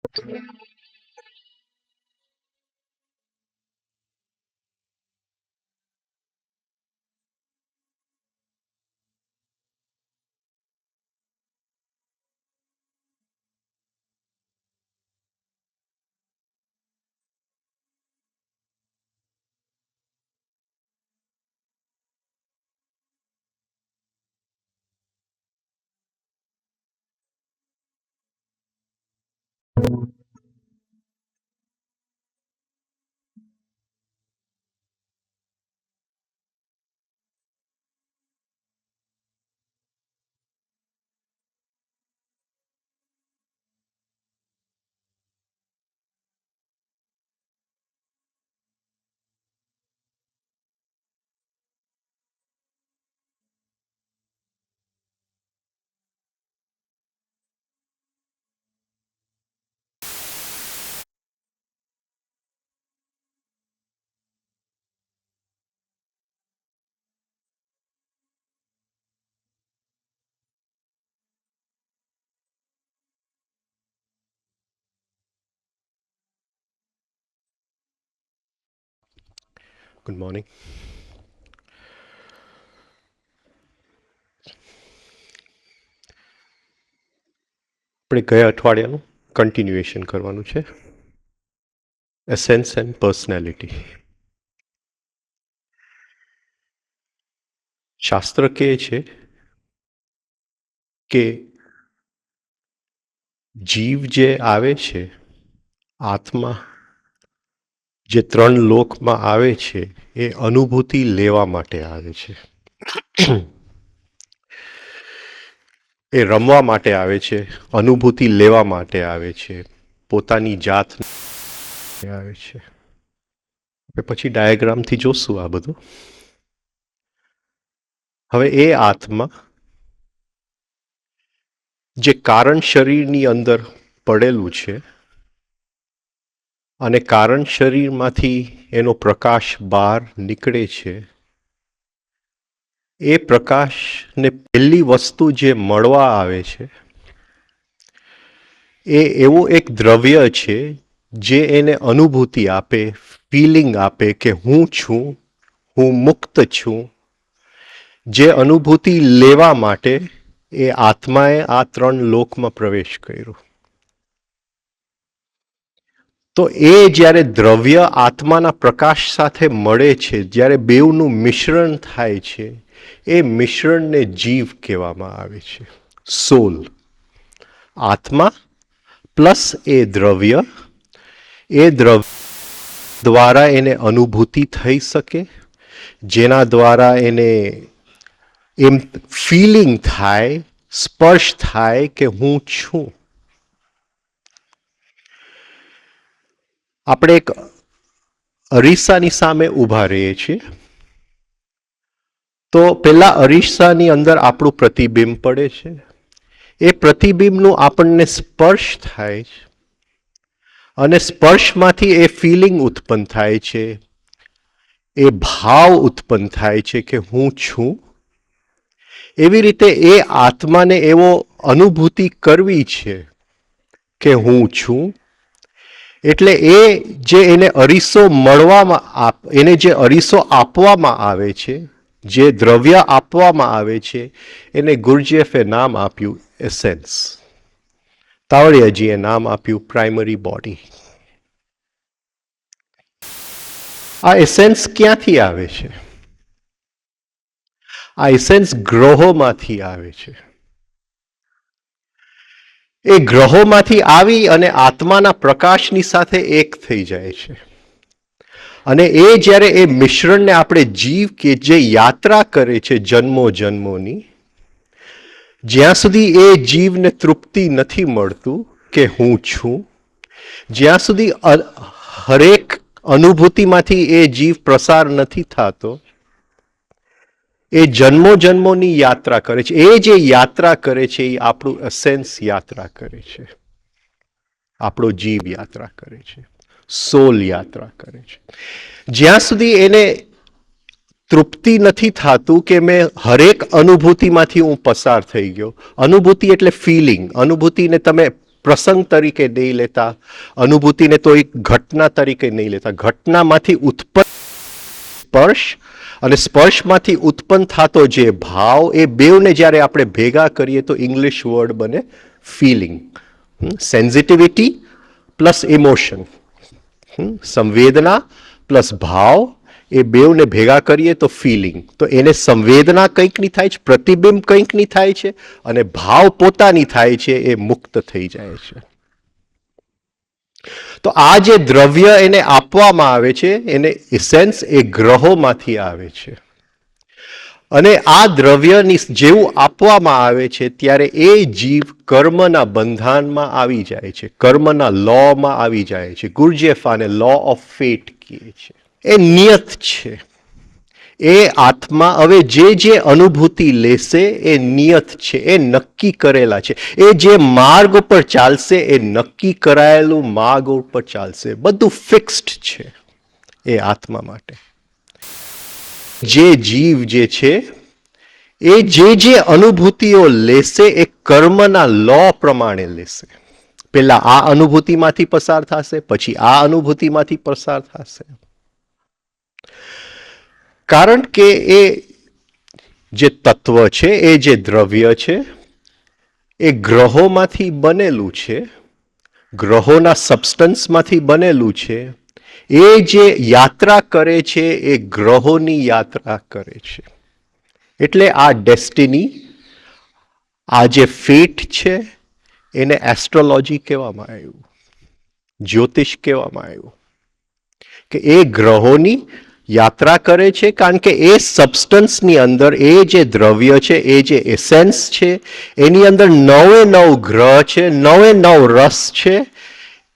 Good morning. આપણે ગયા અઠવાડિયાનું continuation કરવાનું છે. Essence and personality. શાસ્ત્ર કહે છે કે જીવ જે આવે છે, આત્મા જે 3 લોકમાં આવે છે, એ અનુભૂતિ લેવા માટે આવે છે. એ રમવા માટે આવે છે, અનુભૂતિ લેવા માટે આવે છે, પોતાની જાત આવે છે. આપણે પછી ડાયાગ્રામથી જોશું આ બધું. હવે એ આત્મા જે કારણ શરીરની અંદર પડેલું છે અને કારણ શરીરમાંથી એનો પ્રકાશ બહાર નીકળે છે, એ પ્રકાશને પહેલી વસ્તુ જે મળવા આવે છે એ એવું એક દ્રવ્ય છે જે એને અનુભૂતિ આપે, ફિલિંગ આપે કે હું છું, હું મુક્ત છું. જે અનુભૂતિ લેવા માટે એ આત્માએ આ 3 લોકમાં પ્રવેશ કર્યો. તો એ જ્યારે દ્રવ્ય આત્માના પ્રકાશ સાથે મળે છે, જ્યારે બેઉનું મિશ્રણ થાય છે, એ મિશ્રણને જીવ કહેવામાં આવે છે. સોલ. આત્મા પ્લસ એ દ્રવ્ય દ્વારા એને અનુભૂતિ થઈ શકે, જેના દ્વારા એને એમ ફિલિંગ થાય, સ્પર્શ થાય કે હું છું. આપણે એક અરીસાની સામે ઊભા રહીએ છીએ, તો પેલા અરીસાની અંદર આપણું પ્રતિબિંબ પડે છે. એ પ્રતિબિંબનું આપણને સ્પર્શ થાય છે અને સ્પર્શમાંથી એ ફિલિંગ ઉત્પન્ન થાય છે, એ ભાવ ઉત્પન્ન થાય છે કે હું છું. એવી રીતે એ આત્માને એવો અનુભૂતિ કરવી છે કે હું છું. એટલે એ જે એને અરીસો મળવામાં એને જે અરીસો આપવામાં આવે છે, જે દ્રવ્ય આપવામાં આવે છે, એને ગુરજેફે નામ આપ્યું એસેન્સ. તાવડિયાજીએ નામ આપ્યું પ્રાઇમરી બોડી. આ એસેન્સ ક્યાંથી આવે છે? આ એસેન્સ ગ્રહોમાંથી આવે છે. એ ગ્રહોમાંથી આવી અને આત્માના પ્રકાશની સાથે એક થઈ જાય છે. અને એ જ્યારે એ મિશ્રણને આપણે જીવ કે જે યાત્રા કરે છે જન્મો જન્મોની, જ્યાં સુધી એ જીવને તૃપ્તિ નથી મળતું કે હું છું, જ્યાં સુધી હરેક અનુભૂતિમાંથી એ જીવ પ્રસાર નથી થતો, એ જન્મો જન્મોની યાત્રા કરે છે. એ જે યાત્રા કરે છે એ આપણું એસેન્સ યાત્રા કરે છે, આપણો જીવ યાત્રા કરે છે, સોલ યાત્રા કરે છે. જ્યાં સુધી એને તૃપ્તિ નથી થતું કે મેં હરેક અનુભૂતિમાંથી હું પસાર થઈ ગયો. અનુભૂતિ એટલે ફિલિંગ. અનુભૂતિને તમે પ્રસંગ તરીકે નહીં લેતા, અનુભૂતિને તો એક ઘટના તરીકે નહીં લેતા. ઘટનામાંથી ઉત્પન્ન સ્પર્શ અને સ્પર્શમાંથી ઉત્પન્ન થતો જે ભાવ, એ બેવને જ્યારે આપણે ભેગા કરીએ તો ઇંગ્લિશ વર્ડ બને ફિલિંગ. સેન્સિટિવિટી પ્લસ ઇમોશન, સંવેદના પ્લસ ભાવ, એ બેવને ભેગા કરીએ તો ફિલિંગ. તો એને સંવેદના કંઈકની થાય છે, પ્રતિબિંબ કંઈકની થાય છે, અને ભાવ પોતાની થાય છે, એ મુક્ત થઈ જાય છે. તો આ જે દ્રવ્ય એને આપવામાં આવે છે, એને ઇસેન્સ, એ ગ્રહોમાંથી આવે છે. અને આ દ્રવ્યની જેવું આપવામાં આવે છે ત્યારે એ જીવ કર્મના બંધાનમાં આવી જાય છે, કર્મના લોમાં આવી જાય છે. ગુરજેફ આને લો ઓફ ફેટ કહે છે. એ નિયત છે. એ આત્મા હવે જે અનુભૂતિ લેશે એ નિયત છે, એ નક્કી કરેલા છે. એ જે માર્ગ ઉપર ચાલશે એ નક્કી કરાયેલું માર્ગ ઉપર ચાલશે. બધું ફિક્સ્ડ છે એ આત્મા માટે. જે જીવ જે છે એ જે અનુભૂતિઓ લેશે એ કર્મના લો પ્રમાણે લેશે. પહેલા આ અનુભૂતિમાંથી પસાર થશે, પછી આ અનુભૂતિમાંથી પસાર થશે. કારણ કે એ જે તત્વ છે, એ જે દ્રવ્ય છે, એ ગ્રહોમાંથી બનેલું છે, ગ્રહોના સબસ્ટન્સમાંથી બનેલું છે. એ જે યાત્રા કરે છે એ ગ્રહોની યાત્રા કરે છે. એટલે આ ડેસ્ટિની, આ જે ફેટ છે, એને એસ્ટ્રોલોજી કહેવામાં આવ્યું, જ્યોતિષ કહેવામાં આવ્યું. કે એ ગ્રહોની યાત્રા કરે છે, કારણ કે એ સબસ્ટન્સની અંદર એ જે દ્રવ્ય છે, એ જે એસેન્સ છે, એની અંદર 99 ગ્રહ છે, 99 રસ છે.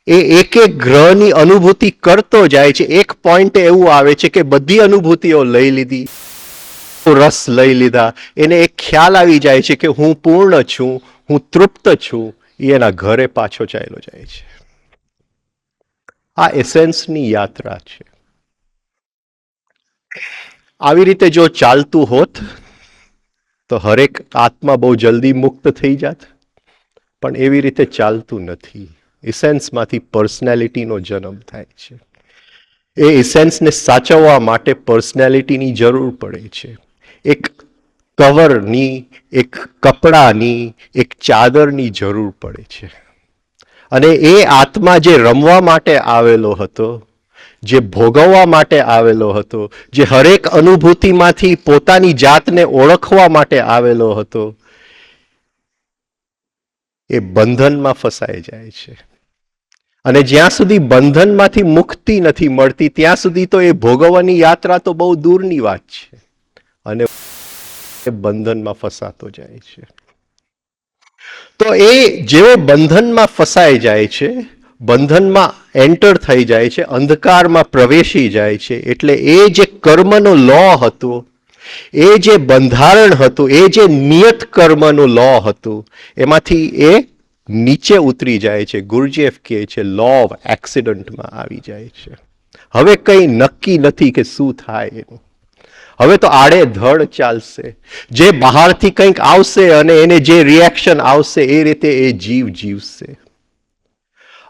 એ એક એક ગ્રહની અનુભૂતિ કરતો જાય છે. એક પોઈન્ટ એવું આવે છે કે બધી અનુભૂતિઓ લઈ લીધી, રસ લઈ લીધા, એને એક ખ્યાલ આવી જાય છે કે હું પૂર્ણ છું, હું તૃપ્ત છું. એ એના ઘરે પાછો ચાલ્યો જાય છે. આ એસેન્સની યાત્રા છે. આવી રીતે જો ચાલતું હોત તો હરેક આત્મા બહુ જલ્દી મુક્ત થઈ જાત, પણ એવી રીતે ચાલતું નથી. ઇસેન્સમાંથી પર્સનાલિટીનો જન્મ થાય છે. એ ઇસેન્સને સાચવવા માટે પર્સનાલિટીની જરૂર પડે છે. એક કવરની, એક કપડાની, એક ચાદરની જરૂર પડે છે. અને એ આત્મા જે રમવા માટે આવેલો હતો, જે ભોગવવા માટે આવેલો હતો, જે હરેક અનુભૂતિમાંથી પોતાની જાતને ઓળખવા માટે આવેલો હતો, એ બંધનમાં ફસાઈ જાય છે. અને જ્યાં સુધી બંધનમાંથી મુક્તિ નથી મળતી ત્યાં સુધી તો એ ભોગવવાની યાત્રા તો બહુ દૂરની વાત છે. અને બંધનમાં ફસાતો જાય છે. તો એ જેવો બંધનમાં ફસાઈ જાય છે, બંધનમાં એન્ટર થઈ જાય છે, અંધકારમાં પ્રવેશી જાય છે, એટલે એ જે કર્મનો લો હતો, એ જે બંધારણ હતું, એ જે નિયત કર્મનો લો હતું, એમાંથી એ નીચે ઉતરી જાય છે. ગુરજેફ કહે છે લો ઓફ એક્સિડન્ટમાં આવી જાય છે. હવે કંઈ નક્કી નથી કે શું થાય એનું. હવે તો આડેધડ ચાલશે. જે બહારથી કંઈક આવશે અને એને જે રિએક્શન આવશે એ રીતે એ જીવ જીવશે.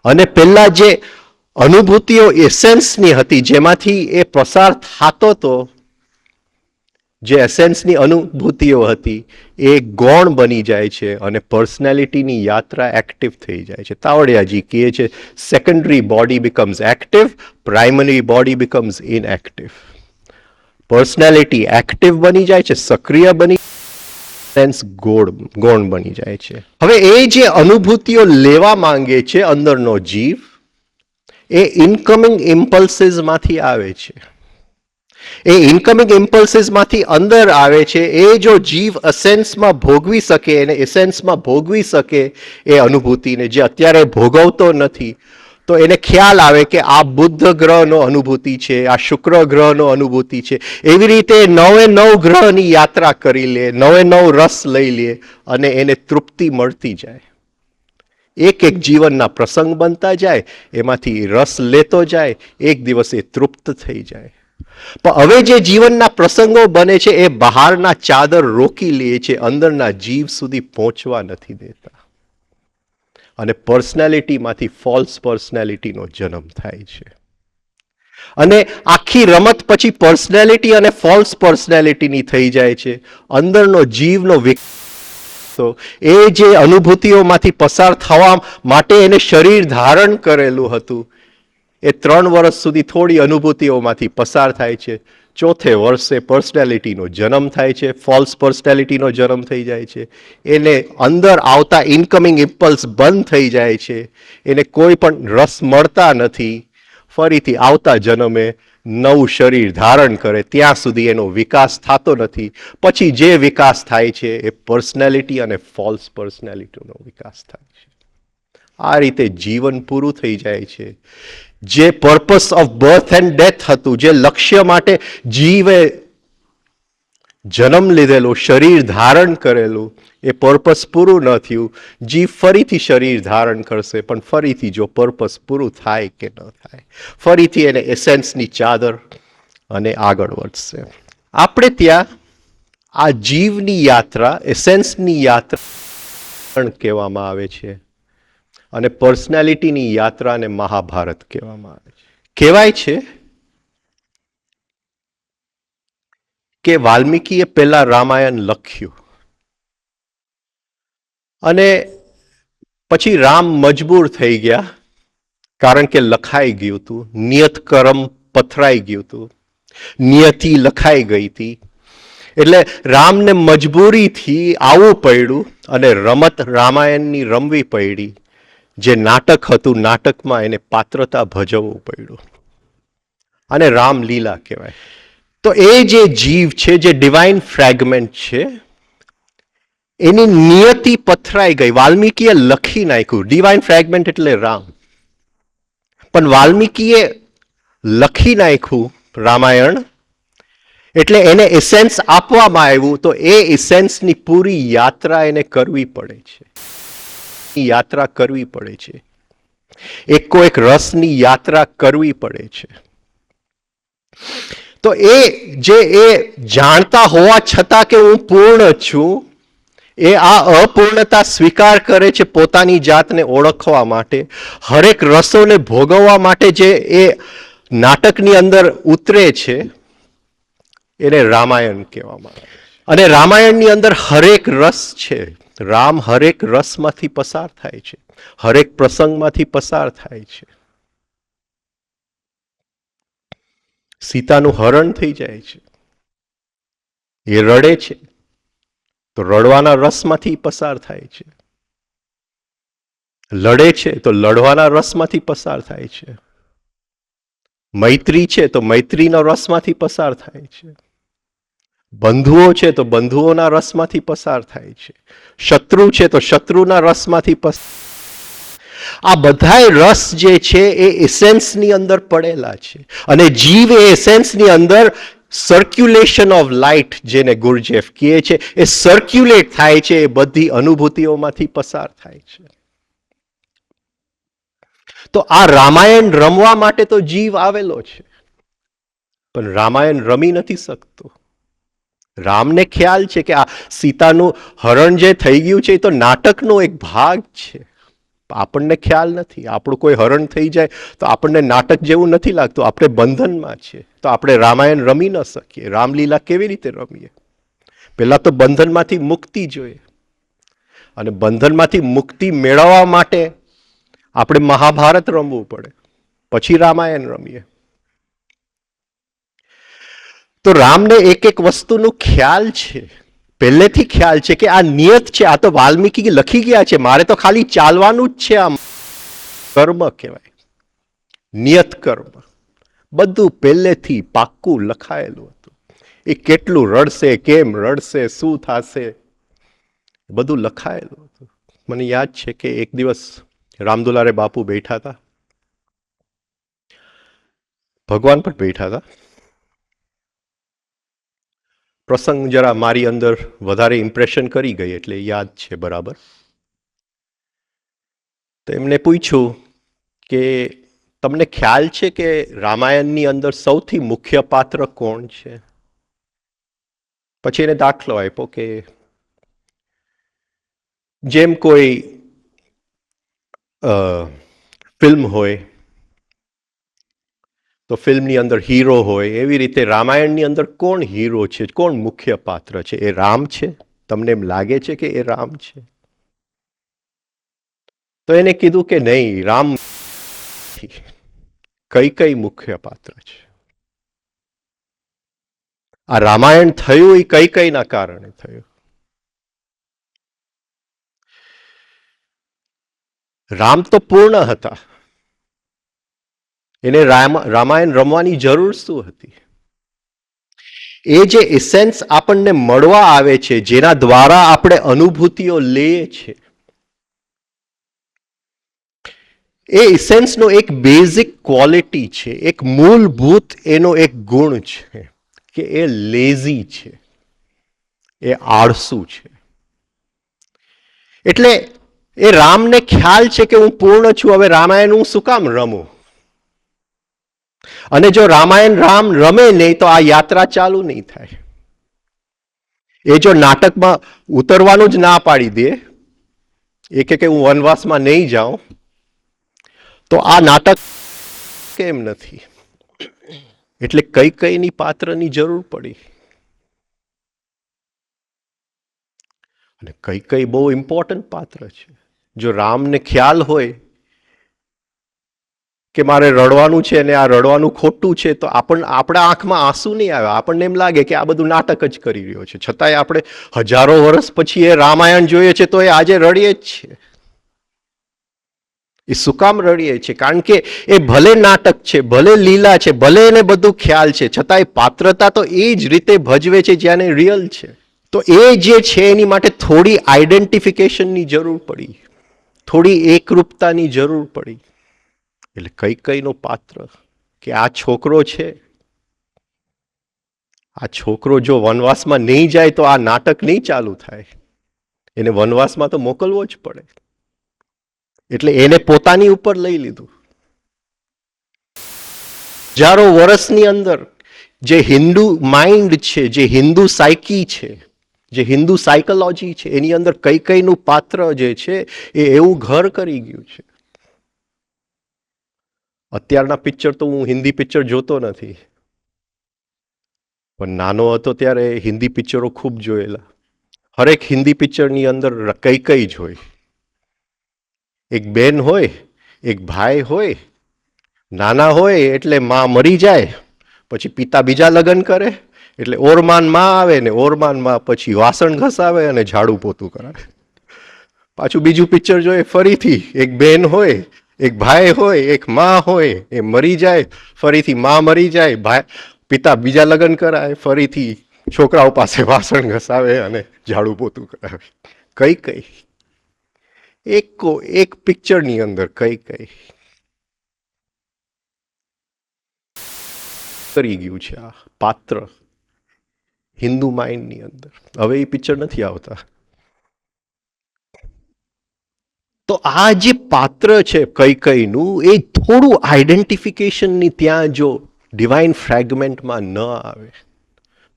અને પહેલા જે અનુભૂતિઓ એસેન્સની હતી, જેમાંથી એ પસાર થતો હતો, જે એસેન્સની અનુભૂતિઓ હતી, એ ગૌણ બની જાય છે અને પર્સનાલિટીની યાત્રા એક્ટિવ થઈ જાય છે. તાવડિયાજી કહે છે secondary body becomes active, primary body becomes inactive. Personality active બની જાય છે, સક્રિય બની, સેન્સ ગૌણ બની જાય છે. હવે એ જે અનુભૂતિઓ લેવા માંગે છે અંદરનો જીવ, એ ઇનકમિંગ ઇમ્પલ્સીસમાંથી આવે છે. એ ઇનકમિંગ ઇમ્પલ્સીસમાંથી અંદર આવે છે. એ જો જીવ એસેન્સમાં ભોગવી શકે, અને એસેન્સમાં ભોગવી શકે એ અનુભૂતિને, જે અત્યારે ભોગવતો નથી, તો એને ખ્યાલ આવે કે આ બુદ્ધ ગ્રહનો અનુભૂતિ છે, આ શુક્ર ગ્રહનો અનુભૂતિ છે. એવી રીતે 99 ગ્રહની યાત્રા કરી લે, 99 રસ લઈ લે અને એને તૃપ્તિ મળતી જાય. એક એક જીવનના પ્રસંગ બનતા જાય, એમાંથી રસ લેતો જાય, એક દિવસ એ તૃપ્ત થઈ જાય. પણ હવે જે જીવનના પ્રસંગો બને છે એ બહારના ચાદર રોકી લે છે, અંદરના જીવ સુધી પહોંચવા નથી દેતા. અને પર્સનાલિટીમાંથી ફોલ્સ પર્સનાલિટીનો જન્મ થાય છે. અને આખી રમત પછી પર્સનાલિટી અને ફોલ્સ પર્સનાલિટીની થઈ જાય છે. અંદરનો જીવનો તો એ જે અનુભૂતિઓમાંથી પસાર થવા માટે એને શરીર ધારણ કરેલું હતું, એ 3 વર્ષ સુધી થોડી અનુભૂતિઓમાંથી પસાર થાય છે. ચોથે વર્ષે પર્સનાલિટીનો જન્મ થાય છે, ફોલ્સ પર્સનાલિટીનો જન્મ થઈ જાય છે. એને અંદર આવતા ઇનકમિંગ ઇમ્પલ્સ બંધ થઈ જાય છે. એને કોઈ પણ રસ મળતા નથી. ફરીથી આવતા જન્મે નવું શરીર ધારણ કરે ત્યાં સુધી એનો વિકાસ થતો નથી. પછી જે વિકાસ થાય છે એ પર્સનાલિટી અને ફોલ્સ પર્સનાલિટીનો વિકાસ થાય છે. આ રીતે જીવન પૂરું થઈ જાય છે. જે purpose of birth and death હતું, જે લક્ષ્ય માટે જીવે જન્મ લીધેલું, શરીર ધારણ કરેલું, એ પર્પસ પૂરું ન થયું. જીવ ફરીથી શરીર ધારણ કરશે, પણ ફરીથી જો પર્પસ પૂરું થાય કે ન થાય, ફરીથી એને એસેન્સની ચાદર અને આગળ વધશે. આપણે ત્યાં આ જીવની યાત્રા, એસેન્સની યાત્રા કહેવામાં આવે છે, અને પર્સનાલિટીની યાત્રાને મહાભારત કહેવામાં આવે છે. કહેવાય છે કે વાલ્મીકીએ પહેલા રામાયણ લખ્યું અને પછી રામ મજબૂર થઈ ગયા, કારણ કે લખાઈ ગયું હતું, નિયત કર્મ પથરાઈ ગયું હતું, નિયતિ લખાઈ ગઈ હતી. એટલે રામને મજબૂરીથી આવવું પડ્યું અને રમત રામાયણની રમવી પડી. જે નાટક હતું, નાટકમાં એને પાત્રતા ભજવવું પડ્યું, અને રામલીલા કહેવાય. તો એ જે જીવ છે, જે ડિવાઇન ફ્રેગમેન્ટ છે, એની નિયતિ પથરાઈ ગઈ. વાલ્મીકીએ લખી નાખ્યું. ડિવાઇન ફ્રેગમેન્ટ એટલે રામ, પણ વાલ્મીકીએ લખી નાખ્યું રામાયણ, એટલે એને એસેન્સ આપવામાં આવ્યું. તો એ એસેન્સની પૂરી યાત્રા એને કરવી પડે છે. યાત્રા કરવી પડે છે. એકો એક રસની યાત્રા કરવી પડે છે. તો એ જે એ જાણતા હોવા છતાં કે હું પૂર્ણ છું, એ આ અપૂર્ણતા સ્વીકાર કરે છે પોતાની જાતને ઓળખવા માટે. હરેક રસોને ભોગવવા માટે જે એ નાટકની અંદર ઉતરે છે, એને રામાયણ કહેવામાં આવે. અને રામાયણની અંદર હરેક રસ છે. રામ હરેક રસમાંથી પસાર થાય છે, હરેક પ્રસંગમાંથી પસાર થાય છે. સીતાનું હરણ થઈ જાય છે, એ રડે છે, તો રડવાના રસમાંથી પસાર થાય છે. લડે છે તો લડવાના રસમાંથી પસાર થાય છે. મૈત્રી છે તો મૈત્રીના રસમાંથી પસાર થાય છે. બંધુઓ છે તો બંધુઓના રસમાંથી પસાર થાય છે. શત્રુ છે તો શત્રુના રસમાંથી પસાર. આ બધાય રસ જે છે એ એસેન્સની અંદર પડેલા છે, અને જીવ એ એસેન્સની અંદર સર્ક્યુલેશન ઓફ લાઇટ, જેને ગુરજેફ કહે છે, એ સર્ક્યુલેટ થાય છે. એ બધી અનુભૂતિઓમાંથી પસાર થાય છે. તો આ રામાયણ રમવા માટે તો જીવ આવેલો છે, પણ રામાયણ રમી નથી શકતો. રામને ખ્યાલ છે કે આ સીતાનું હરણ જે થઈ ગયું છે એ તો નાટકનો એક ભાગ છે. આપણને ખ્યાલ નથી. આપણું કોઈ હરણ થઈ જાય તો આપણને નાટક જેવું નથી લાગતું. આપણે બંધનમાં છે, તો આપણે રામાયણ રમી ન શકીએ. રામલીલા કેવી રીતે રમીએ? પહેલા તો બંધનમાંથી મુક્તિ જોઈએ, અને બંધનમાંથી મુક્તિ મેળવવા માટે આપણે મહાભારત રમવું પડે, પછી રામાયણ રમીએ. તો રામને એક એક વસ્તુનું ખ્યાલ છે, પહેલેથી ખ્યાલ છે કે આ નિયત છે. આ તો વાલ્મીકી લખી ગયા છે, મારે તો ખાલી ચાલવાનું જ છે. આમ કર્મ કહેવાય, નિયત કર્મ. બધું પહેલેથી પાક્કું લખાયેલું હતું. એ કેટલું રડશે, કેમ રડશે, શું થશે, બધું લખાયેલું હતું. મને યાદ છે કે એક દિવસ રામદુલારે બાપુ બેઠા હતા, ભગવાન પણ બેઠા હતા. પ્રસંગ જરા મારી અંદર વધારે ઇમ્પ્રેશન કરી ગઈ, એટલે યાદ છે બરાબર. તો એમને પૂછ્યું કે તમને ખ્યાલ છે કે રામાયણની અંદર સૌથી મુખ્ય પાત્ર કોણ છે? પછી એને દાખલો આપ્યો કે જેમ કોઈ ફિલ્મ હોય તો ફિલ્મની અંદર હીરો હોય, એવી રીતે રામાયણની અંદર કોણ હીરો છે, કોણ મુખ્ય પાત્ર છે? એ રામ છે. તમને એમ લાગે છે કે એ રામ છે? તો એને કીધું કે નહીં, રામ કઈ મુખ્ય પાત્ર છે. આ રામાયણ થયું એ કઈના કારણે થયું. રામ તો પૂર્ણ હતા, એને રામાયણ રમવાની જરૂર શું હતી? એ જે એસેન્સ આપણને મળવા આવે છે, જેના દ્વારા આપણે અનુભૂતિઓ લઈએ છીએ, એ એસેન્સનો એક બેઝિક ક્વોલિટી છે, એક મૂળભૂત એનો એક ગુણ છે કે એ લેઝી છે, એ આળસુ છે. એટલે એ રામને ખ્યાલ છે કે હું પૂર્ણ છું, હવે રામાયણ હું શું કામ રમું? અને જો રામાયણ રામ રમે નહીં તો આ યાત્રા ચાલુ નહીં થાય. એ જો નાટકમાં ઉતરવાનું જ ના પાડી દે, એ કે હું વનવાસમાં નહીં જાઉં, તો આ નાટક કેમ નથી? એટલે કઈની પાત્રની જરૂર પડી. અને કઈ બહુ ઇમ્પોર્ટન્ટ પાત્ર છે. જો રામને ખ્યાલ હોય કે મારે રડવાનું છે અને આ રડવાનું ખોટું છે, તો આપણા આંખમાં આંસુ નહીં આવે. આપણને એમ લાગે કે આ બધું નાટક જ કરી રહ્યો છે. છતાંય આપણે હજારો વર્ષ પછી એ રામાયણ જોઈએ છે તો એ આજે રડીએ જ છે. એ શું કામ રડીએ છે? કારણ કે એ ભલે નાટક છે, ભલે લીલા છે, ભલે એને બધું ખ્યાલ છે, છતાંય પાત્રતા તો એ જ રીતે ભજવે છે જ્યાં રિયલ છે. તો એ જે છે એની માટે થોડી આઈડેન્ટિફિકેશનની જરૂર પડી, થોડી એકરૂપતાની જરૂર પડી. એટલે કઈનો પાત્ર કે આ છોકરો છે, આ છોકરો જો વનવાસમાં નહીં જાય તો આ નાટક નહીં ચાલુ થાય. એને વનવાસમાં તો મોકલવો જ પડે. એટલે એને પોતાની ઉપર લઈ લીધું. હજારો વર્ષની અંદર જે હિન્દુ માઇન્ડ છે, જે હિન્દુ સાયકી છે, જે હિન્દુ સાયકોલોજી છે, એની અંદર કઈનું પાત્ર જે છે એ એવું ઘર કરી ગયું છે. અત્યારના પિક્ચર તો હું હિન્દી પિક્ચર જોતો નથી, પણ નાનો હતો ત્યારે હિન્દી પિક્ચરો ખૂબ જોયેલા. હરેક હિન્દી પિક્ચરની અંદર કઈ જ હોય. એક બેન હોય, એક ભાઈ હોય, નાના હોય એટલે માં મરી જાય, પછી પિતા બીજા લગ્ન કરે, એટલે ઓરમાન માં આવે ને ઓરમાન માં પછી વાસણ ઘસાવે અને ઝાડુ પોતું કરાવે. પાછું બીજું પિક્ચર જોઈએ, ફરીથી એક બેન હોય, એક ભાઈ હોય, એક માં હોય, એ મરી જાય, ફરીથી માં મરી જાય, ભાઈ પિતા બીજા લગ્ન કરાય, ફરીથી છોકરાઓ પાસે વાસણ ઘસાવે અને ઝાડુ પોતું કરાવે. કઈ એક પિક્ચરની અંદર કઈ કરી ગયું છે આ પાત્ર હિન્દુ માઇન્ડની અંદર. હવે એ પિક્ચર નથી આવતા. તો આ જે પાત્ર છે કઈનું, એ થોડું આઈડેન્ટિફિકેશનની ત્યાં જો ડિવાઇન ફ્રેગમેન્ટમાં ન આવે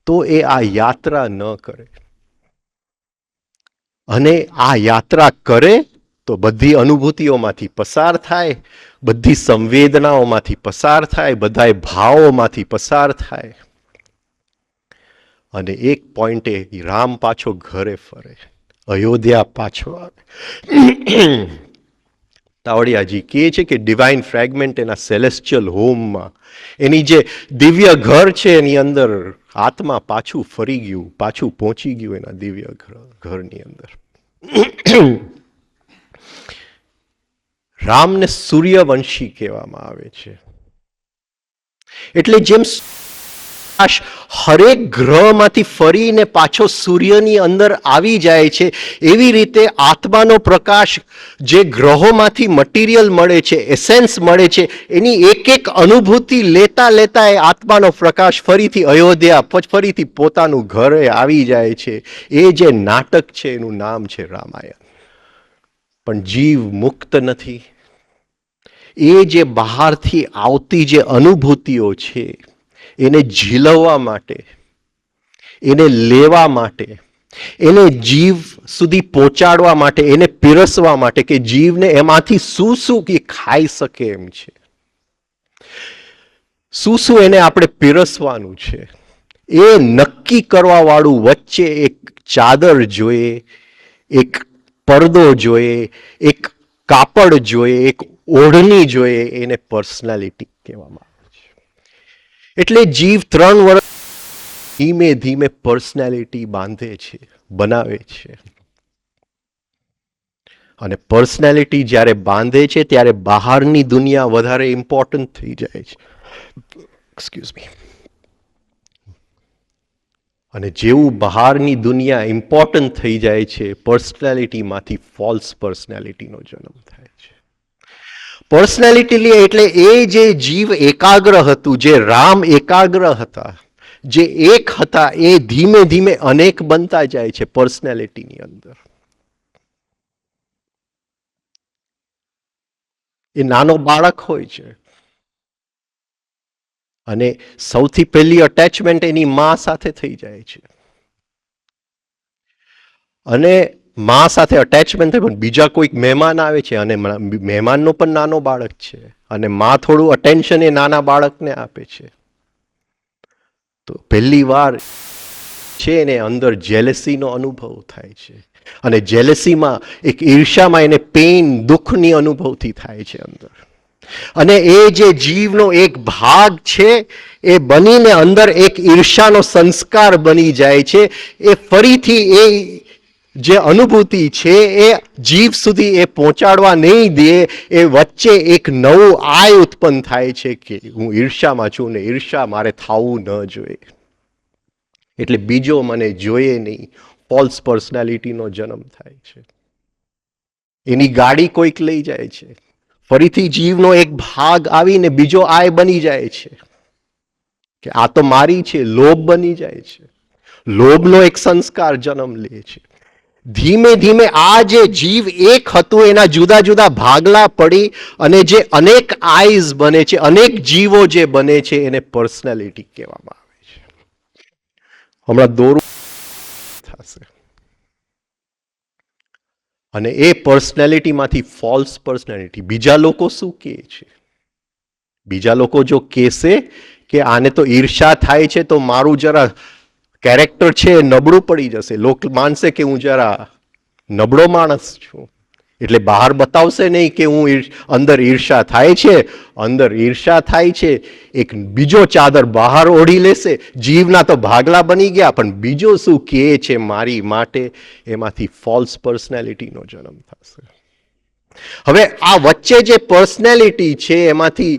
તો એ આ યાત્રા ન કરે. અને આ યાત્રા કરે તો બધી અનુભૂતિઓમાંથી પસાર થાય, બધી સંવેદનાઓમાંથી પસાર થાય, બધા ભાવોમાંથી પસાર થાય, અને એક પોઈન્ટે રામ પાછો ઘરે ફરે, અયોધ્યા પાછો આવે. તાવડિયાજી કહે છે કે ડિવાઇન ફ્રેગમેન્ટ એના સેલેસ્ટિયલ હોમમાં, એની જે દિવ્ય ઘર છે એની અંદર આત્મા પાછું ફરી ગયું, પાછું પહોંચી ગયું એના દિવ્ય ઘરની અંદર. રામને સૂર્યવંશી કહેવામાં આવે છે. એટલે જેમ હરેક ગ્રહમાંથી ફરીને પાછો સૂર્યની અંદર આવી જાય છે, એવી રીતે આત્માનો પ્રકાશ જે ગ્રહોમાંથી મટીરિયલ મળે છે, એસેન્સ મળે છે, એની એક અનુભૂતિ લેતા લેતા એ આત્માનો પ્રકાશ ફરીથી અયોધ્યા, ફરીથી પોતાનું ઘરે આવી જાય છે. એ જે નાટક છે એનું નામ છે રામાયણ. પણ જીવ મુક્ત નથી. એ જે બહારથી આવતી જે અનુભૂતિઓ છે એને ઝીલવવા માટે, એને લેવા માટે, એને જીવ સુધી પહોંચાડવા માટે, એને પીરસવા માટે કે જીવને એમાંથી શું શું કે ખાઈ શકે એમ છે, શું શું એને આપણે પીરસવાનું છે, એ નક્કી કરવા વાળું વચ્ચે એક ચાદર જોઈએ, એક પડદો જોઈએ, એક કાપડ જોઈએ, એક ઓઢણી જોઈએ, એને પર્સનાલિટી કહેવામાં આવે છે. એટલે જીવ 3 વર્ષ ધીમે ધીમે પર્સનાલિટી બાંધે છે, બનાવે છે. અને પર્સનાલિટી જ્યારે બાંધે છે ત્યારે બહારની દુનિયા વધારે ઇમ્પોર્ટન્ટ થઈ જાય છે. Excuse me. અને જેવું બહારની દુનિયા ઇમ્પોર્ટન્ટ થઈ જાય છે, પર્સનાલિટીમાંથી ફોલ્સ પર્સનાલિટીનો જન્મ થાય છે. પર્સનાલિટી એટલે એ જે જીવ એકાગ્ર હતું, જે રામ એકાગ્ર હતા, જે એક હતા, એ ધીમે ધીમે અનેક બનતા જાય છે પર્સનાલિટીની અંદર. એ નાનો બાળક હોય છે અને સૌથી પહેલી અટેચમેન્ટ એની માં સાથે થઈ જાય છે. અને માં સાથે અટેચમેન્ટ થાય, પણ બીજા કોઈક મહેમાન આવે છે અને મહેમાનનો પણ નાનો બાળક છે અને માં થોડું અટેન્શન એ નાના બાળકને આપે છે. તો પહેલી વાર છે એને અંદર જેલેસીનો અનુભવ થાય છે અને જેલેસીમાં એક ઈર્ષામાં એને પેઇન, દુઃખની અનુભવથી થાય છે અંદર. અને એ જે જીવનો એક ભાગ છે એ બનીને અંદર એક ઈર્ષાનો સંસ્કાર બની જાય છે. એ ફરીથી એ જે અનુભૂતિ છે એ જીવ સુધી એ પહોંચાડવા નહીં દે. એ વચ્ચે એક નવું આય ઉત્પન્ન થાય છે કે હું ઈર્ષામાં છું ને ઈર્ષા મારે થવું ન જોઈએ, એટલે બીજો મને જોઈએ નહીં. ફોલ્સ પર્સનાલિટીનો જન્મ થાય છે. એની ગાડી કોઈક લઈ જાય છે, ફરીથી જીવનો એક ભાગ આવીને બીજો આય બની જાય છે કે આ તો મારી છે. લોભ બની જાય છે, લોભનો એક સંસ્કાર જન્મ લે છે. ધીમે ધીમે આ જે જીવ એક હતું એના જુદા જુદા ભાગલા પડી અને જે અનેક આઈઝ બને છે, અનેક જીવો જે બને છે, એને પર્સનાલિટી કહેવામાં આવે છે. હમણાં દોરું થશે અને એ પર્સનાલિટીમાંથી ફોલ્સ પર્સનાલિટી. બીજા લોકો શું કહે છે? બીજા લોકો જો કહેશે કે આને તો ઈર્ષા થાય છે તો મારું જરા કેરેક્ટર છે નબળું પડી જશે, લોકો માનશે કે હું જરા નબળો માણસ છું, એટલે બહાર બતાવશે નહીં કે હું અંદર ઈર્ષા થાય છે. અંદર ઈર્ષા થાય છે, એક બીજો ચાદર બહાર ઓઢી લેશે. જીવના તો ભાગલા બની ગયા, પણ બીજો શું કહે છે મારી માટે, એમાંથી ફોલ્સ પર્સનાલિટીનો જન્મ થશે. હવે આ વચ્ચે જે પર્સનાલિટી છે એમાંથી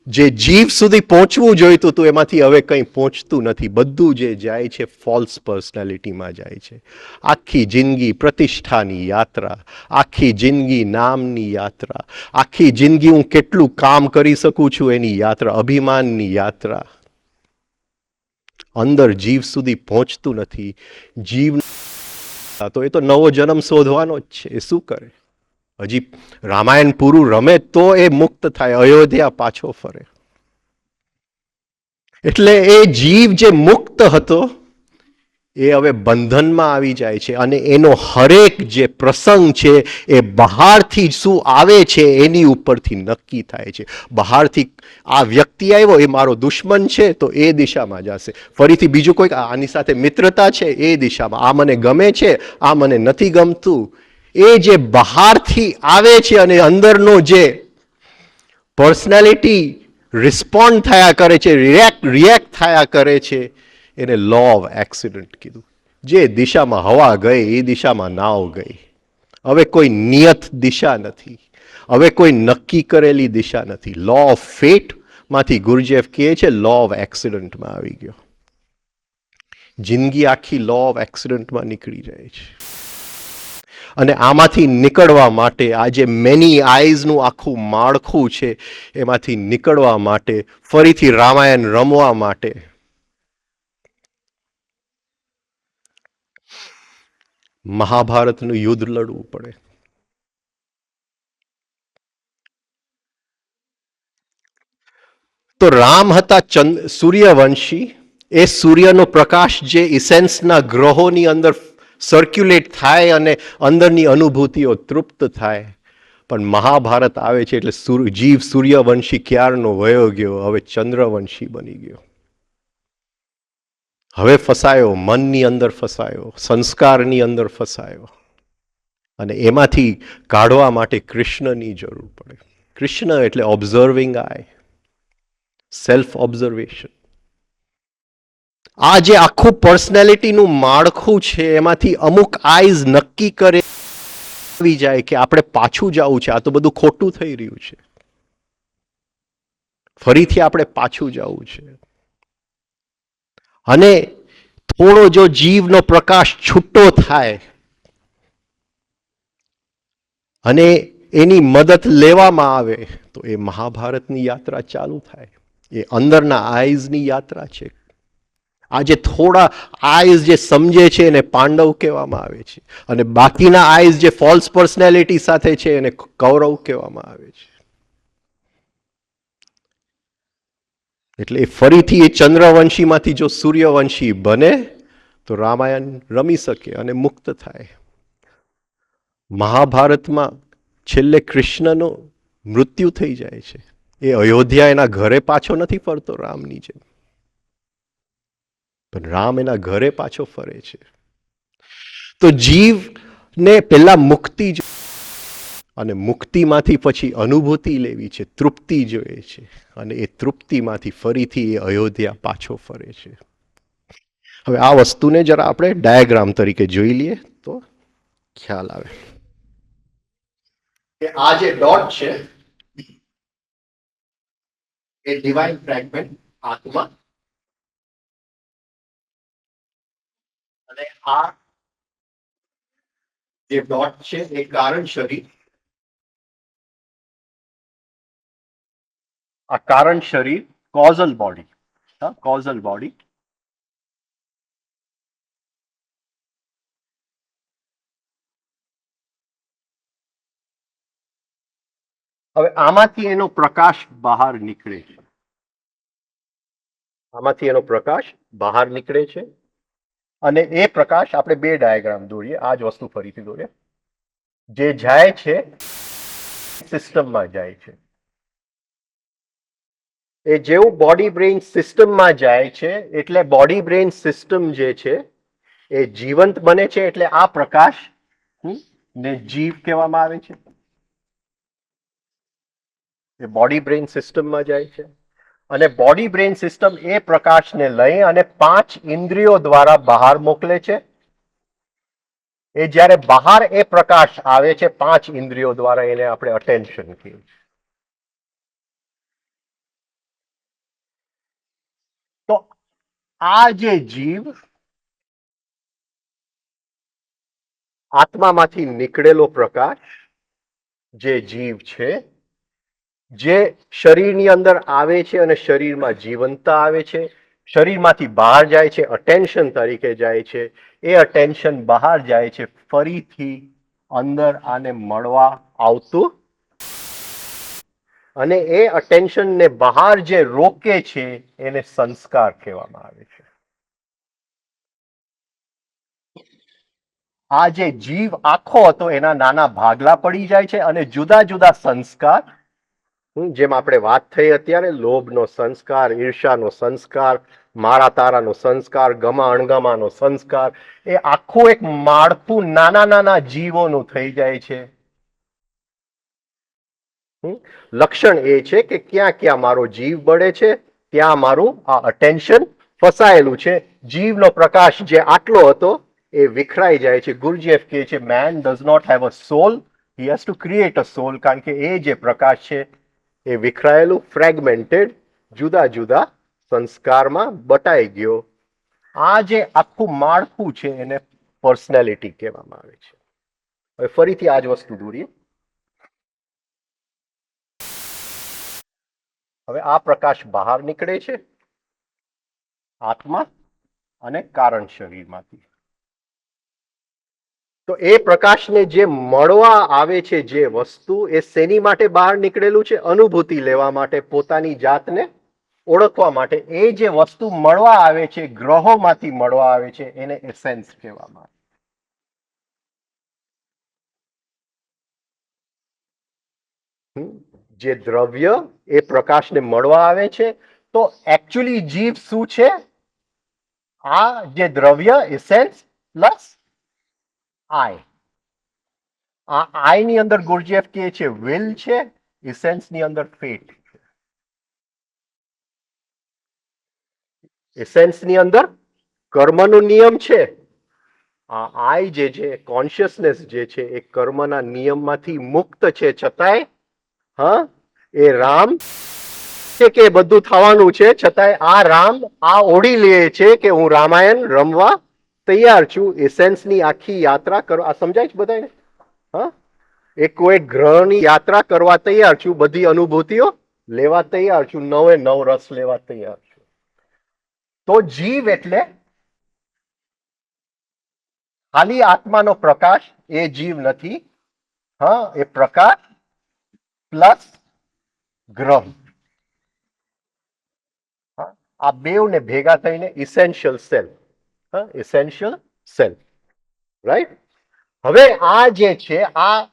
જે જીવ સુધી પહોંચવું જોઈતું હતું એમાંથી હવે કંઈ પહોંચતું નથી. બધું જે જાય છે ફોલ્સ પર્સનાલિટીમાં જાય છે. આખી જિંદગી પ્રતિષ્ઠાની યાત્રા, આખી જિંદગી નામની યાત્રા, આખી જિંદગી હું કેટલું કામ કરી શકું છું એની યાત્રા, અભિમાનની યાત્રા, અંદર જીવ સુધી પહોંચતું નથી. જીવ તો એ તો નવો જન્મ શોધવાનો જ છે. એ શું કરે? હજી રામાયણ પૂરું રમે તો એ મુક્ત થાય, અયોધ્યા પાછો ફરે. એટલે એ જીવ જે મુક્ત હતો એ હવે બંધનમાં આવી જાય છે અને એનો હરેક જે પ્રસંગ છે એ બહારથી શું આવે છે એની ઉપરથી નક્કી થાય છે. બહારથી આ વ્યક્તિ આવ્યો એ મારો દુશ્મન છે તો એ દિશામાં જશે, ફરીથી બીજું કોઈક આની સાથે મિત્રતા છે એ દિશામાં, આ મને ગમે છે, આ મને નથી ગમતું. એ જે બહારથી આવે છે અને અંદરનો જે પર્સનાલિટી રિસ્પોન્ડ થયા કરે છે, રિએક્ટ થયા કરે છે, એને લો ઓફ એક્સિડન્ટ કીધું. જે દિશામાં હવા ગઈ એ દિશામાં નાવ ગઈ. હવે કોઈ નિયત દિશા નથી, હવે કોઈ નક્કી કરેલી દિશા નથી. લો ઓફ ફેટ માંથી ગુરુજેફ કહે છે લો ઓફ એક્સિડન્ટમાં આવી ગયો. જિંદગી આખી લો ઓફ એક્સિડન્ટમાં નીકળી જાય છે. અને આમાંથી નીકળવા માટે આ જે મેની આઈઝનું આખું માળખું છે એમાંથી નીકળવા માટે, ફરીથી રામાયણ રમવા માટે મહાભારતનું યુદ્ધ લડવું પડે. તો રામ હતા સૂર્યવંશી. એ સૂર્યનો પ્રકાશ જે ઇસેન્સના ગ્રહોની અંદર સર્ક્યુલેટ થાય અને અંદરની અનુભૂતિઓ તૃપ્ત થાય. પણ મહાભારત આવે છે એટલે જીવ સૂર્યવંશી ક્યારનો વયો ગયો, હવે ચંદ્રવંશી બની ગયો. હવે ફસાયો, મનની અંદર ફસાયો, સંસ્કારની અંદર ફસાયો. અને એમાંથી કાઢવા માટે કૃષ્ણની જરૂર પડે. કૃષ્ણ એટલે ઓબ્ઝર્વિંગ આઈ, સેલ્ફ ઓબ્ઝર્વેશન. આ જે આખું પર્સનાલિટીનું માળખું છે એમાંથી અમુક આઈઝ નક્કી કરે આવી જાય કે આપણે પાછું જવું છે, આ તો બધું ખોટું થઈ રહ્યું છે, ફરીથી આપણે પાછું જવું છે. અને થોડો જો જીવનો પ્રકાશ છૂટો થાય અને એની મદદ લેવામાં આવે તો એ મહાભારતની યાત્રા ચાલુ થાય. એ અંદરના આઈઝની યાત્રા છે. આ જે થોડા આઈઝ જે સમજે છે એને પાંડવ કહેવામાં આવે છે, અને બાકીના આઈઝ જે ફોલ્સ પર્સનાલિટી સાથે છે એને કૌરવ કહેવામાં આવે છે. એટલે ફરીથી એ ચંદ્રવંશીમાંથી જો સૂર્યવંશી બને તો રામાયણ રમી શકે અને મુક્ત થાય. મહાભારતમાં છેલ્લે કૃષ્ણનો મૃત્યુ થઈ જાય છે. એ અયોધ્યા એના ઘરે પાછો નથી ફરતો રામની જેમ, પણ રામ એના ઘરે પાછો ફરે છે. તો જીવને પેલા મુક્તિ અને મુક્તિમાંથી પછી અનુભૂતિ લેવી છે, તૃપ્તિ જોઈએ છે, અને એ તૃપ્તિમાંથી ફરીથી એ અયોધ્યા પાછો ફરે છે. હવે આ વસ્તુને જરા આપણે ડાયાગ્રામ તરીકે જોઈ લઈએ તો ખ્યાલ આવે કે આ જે ડોટ છે એ ડિવાઇન ફ્રેગમેન્ટ આત્મા, અને આ જે ડોટ છે એ કારણ શરીર. આ કારણ શરીર કોઝલ બોડી, કોઝલ બોડી. હવે આમાંથી એનો પ્રકાશ બહાર નીકળે છે, આમાંથી એનો પ્રકાશ બહાર નીકળે છે. અને એ પ્રકાશ આપણે બે ડાયાગ્રામ દોરીએ, આ જ વસ્તુ ફરીથી દોરીએ. જે જાય છે સિસ્ટમમાં જાય છે, એ જેવું બોડી બ્રેઇન સિસ્ટમમાં જાય છે એટલે બોડી બ્રેઇન સિસ્ટમ જે છે એ જીવંત બને છે. એટલે આ પ્રકાશ ને જીવ કહેવામાં આવે છે. એ બોડી બ્રેઇન સિસ્ટમમાં જાય છે અને બોડી બ્રેઇન સિસ્ટમ એ પ્રકાશને લઈ અને 5 ઇન્દ્રિયો દ્વારા બહાર મોકલે છે. એ જ્યારે બહાર એ પ્રકાશ આવે છે 5 ઇન્દ્રિયો દ્વારા, એને આપણે અટેન્શન કહીએ. તો આ જે જીવ આત્મામાંથી નીકળેલો પ્રકાશ જે જીવ છે, જે શરીરની અંદર આવે છે અને શરીરમાં જીવંતતા આવે છે, શરીરમાંથી બહાર જાય છે, અટેન્શન તરીકે જાય છે. એ અટેન્શન બહાર જાય છે, ફરીથી અંદર આને મળવા આવતું, અને એ અટેન્શનને બહાર જે રોકે છે એને સંસ્કાર કહેવામાં આવે છે. આ જે જીવ આખો હતો એના નાના ભાગલા પડી જાય છે અને જુદા જુદા સંસ્કાર, જેમ આપણે વાત થઈ અત્યારે, લોભનો સંસ્કાર, ઈર્ષાનો સંસ્કાર, મારા તારાનો સંસ્કાર, ગમા અણગમાનો સંસ્કાર, એ આખું એક માળખું નાના નાના જીવોનું થઈ જાય છે. લક્ષણ એ છે કે ક્યાં ક્યાં મારો જીવ બળે છે ત્યાં મારું આ અટેન્શન ફસાયેલું છે. જીવનો પ્રકાશ જે આટલો હતો એ વિખરાઈ જાય છે. ગુરુજીએફ કહે છે man does not have a soul, he has to create a soul, કારણ કે એ જે પ્રકાશ છે એ વિખરાયેલું, ફ્રેગમેન્ટેડ, જુદા જુદા સંસ્કારમાં બટાઈ ગયો. આ જે આખું માળખું છે એને પર્સનાલિટી કહેવામાં આવે છે. હવે ફરીથી આ જ વસ્તુ દોરીએ. હવે આ પ્રકાશ બહાર નીકળે છે આત્મા અને કારણ શરીરમાંથી. તો એ પ્રકાશને જે મળવા આવે છે, જે વસ્તુ, એ શેની માટે બહાર નીકળેલું છે? અનુભૂતિ લેવા માટે, પોતાની જાતને ઓળખવા માટે. એ જે વસ્તુ મળવા આવે છે, ગ્રહોમાંથી મળવા આવે છે, એને એસેન્સ કહેવામાં આવે. જે દ્રવ્ય એ પ્રકાશને મળવા આવે છે. તો એકચ્યુઅલી જીવ શું છે? આ જે દ્રવ્ય એસેન્સ પ્લસ આઈ. આ આઈ ની અંદર ગુરજીએફ કહે છે વિલ છે, એસેન્સ ની અંદર ફેટ. એસેન્સ ની અંદર કર્મનો નિયમ છે. આ આઈ જે છે કોન્શિયસનેસ જે છે એ કર્મના નિયમમાંથી મુક્ત છે, છતાંય એ રામ છે કે બધું થવાનું છે, છતાંય આ રામ આ ઓળી લે છે કે હું રામાયણ રમવા તૈયાર છું. એસેન્સની આખી યાત્રા કરવા. આ સમજાય છે બધાને? કોઈ ગ્રહની યાત્રા કરવા તૈયાર છું, બધી અનુભૂતિઓ લેવા તૈયાર છું, નવે નવ રસ લેવા તૈયાર છું. તો જીવ એટલે ખાલી આત્માનો પ્રકાશ એ જીવ નથી. એ પ્રકાશ પ્લસ ગ્રહ. આ બેવને ભેગા થઈને essential cell. Essential cell, right? હવે આ જે છે આ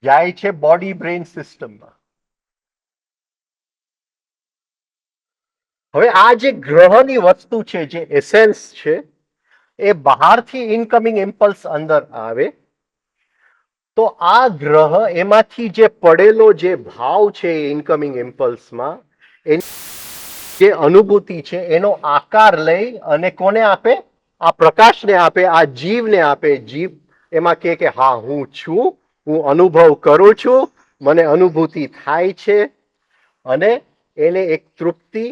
જાય છે બોડી બ્રેઇન સિસ્ટમમાં. હવે આ જે ગ્રહની વસ્તુ છે, જે એસેન્સ છે, એ બહારથી ઇનકમિંગ ઇમ્પલ્સ અંદર આવે તો આ ગ્રહ એમાંથી જે પડેલો જે ભાવ છે ઇનકમિંગ ઇમ્પલ્સમાં, જે અનુભૂતિ છે એનો આકાર લઈ અને કોને આપે? આ પ્રકાશને આપે, આ જીવને આપે. જીવ એમાં કે હા હું છું, હું અનુભવ કરું છું, મને અનુભૂતિ થાય છે, અને એને એક તૃપ્તિ,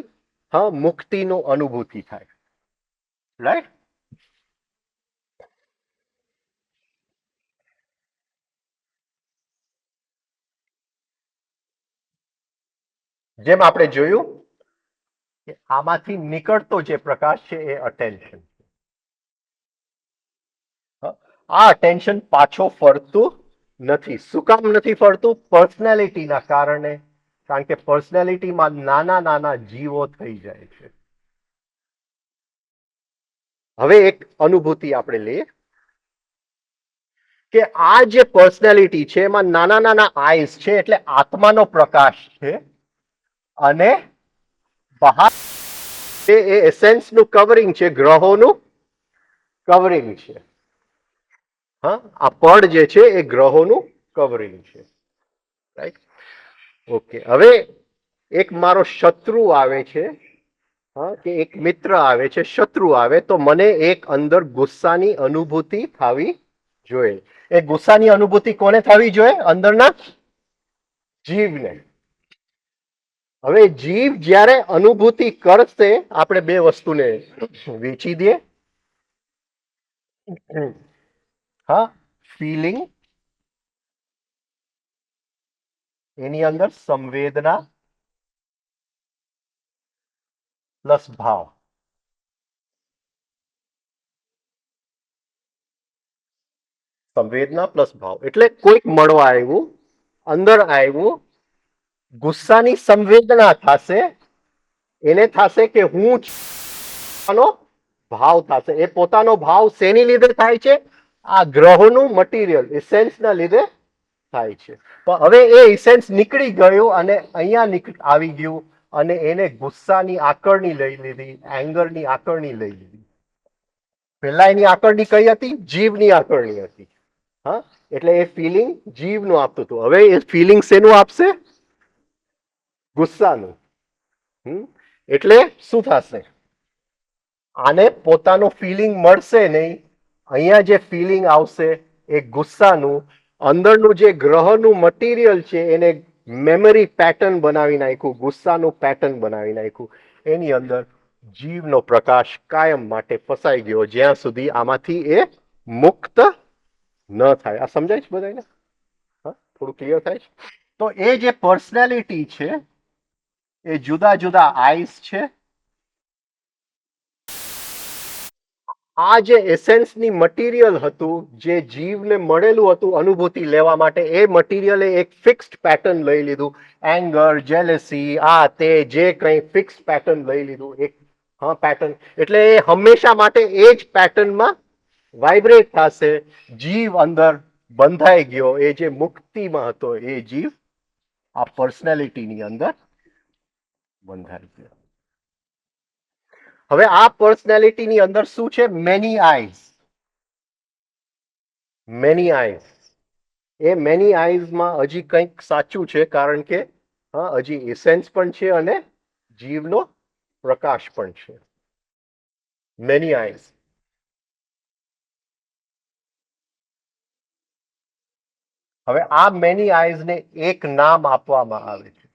મુક્તિનો અનુભૂતિ થાય. રાઈટ? જેમ આપણે જોયું કે આમાંથી નીકળતો જે પ્રકાશ છે એ અટેન્શન. આ અટેન્શન પાછો ફરતું નથી. શું કામ નથી ફરતું? પર્સનાલિટીના કારણે. કારણ કે પર્સનાલિટીમાં નાના નાના જીવો થઈ જાય છે. હવે એક અનુભૂતિ આપણે લઈએ કે આ જે પર્સનાલિટી છે એમાં નાના નાના આઈસ છે, એટલે આત્માનો પ્રકાશ છે, અને બહાર એ એસેન્સનું કવરિંગ છે, ગ્રહોનું કવરિંગ છે. આ પડ જે છે એ ગ્રહોનું કવરિંગ છે. રાઈટ? ઓકે. હવે એક મારો શત્રુ આવે છે, કે એક મિત્ર આવે છે, શત્રુ આવે તો મને એક અંદર ગુસ્સાની અનુભૂતિ થવી જોઈએ. એ ગુસ્સાની અનુભૂતિ કોને થવી જોઈએ? અંદરના જીવને. હવે જીવ જ્યારે અનુભૂતિ કરશે, આપણે બે વસ્તુને વેચી દઈએ. ફીલિંગ, એની અંદર સંવેદના પ્લસ ભાવ. સંવેદના પ્લસ ભાવ એટલે કોઈક મળવા આવ્યું, અંદર આવ્યું, ગુસ્સાની સંવેદના થશે, એને થશે કે હું ભાવ થશે. એ પોતાનો ભાવ શેની લીધે થાય છે? આ ગ્રહોનું મટીરિયલ ઇસેન્સના લીધે થાય છે. પણ હવે એ ઇસેન્સ નીકળી ગયું અને અહીંયા આવી ગયું, અને એને ગુસ્સાની આકરણી લઈ લીધી, એંગરની આકરણી લઈ લીધી. પહેલા એની આકરણી કઈ હતી? જીવની આકરણી હતી. એટલે એ ફિલિંગ જીવનું આપતું હતું. હવે એ ફિલિંગ શેનું આપશે? ગુસ્સાનું. એટલે શું થશે? આને પોતાનું ફિલિંગ મળશે નહીં. અહીંયા જે ફિલિંગ આવશે એ ગુસ્સાનું, અંદરનું જે ગ્રહનું મટીરિયલ છે એને મેમરી પેટર્ન બનાવી નાખ્યું, ગુસ્સાનું પેટર્ન બનાવી નાખ્યું. એની અંદર જીવનો પ્રકાશ કાયમ માટે ફસાઈ ગયો, જ્યાં સુધી આમાંથી એ મુક્ત ન થાય. આ સમજાય છે બધાને? થોડું ક્લિયર થાય છે? તો એ જે પર્સનાલિટી છે એ જુદા જુદા આઈસ છે. આ જે એસેન્સની મટીરિયલ હતું, જે જીવને મળેલું હતું અનુભૂતિ લેવા માટે, એ મટીરિયલે એક ફિક્સ્ડ પેટર્ન લઈ લીધું. એંગર, જેલેસી, આ તે જે કંઈ ફિક્સ્ડ પેટર્ન લઈ લીધું, એક પેટર્ન. એટલે એ હંમેશા માટે એ જ પેટર્નમાં વાઇબ્રેટ થશે. જીવ અંદર બંધાઈ ગયો, એ જે મુક્તિમાં હતો એ જીવ આ પર્સનાલિટીની અંદર બંધાય છે. હવે આ પર્સનાલિટીની અંદર શું છે? Many eyes. Many eyes. એ મેની આઈઝમાં હજી કંઈક સાચું છે, કારણ કે હજી એસેન્સ પણ છે અને જીવનો પ્રકાશ પણ છે. Many eyes. હવે આ મેની આઈઝને એક નામ આપવામાં આવે છે.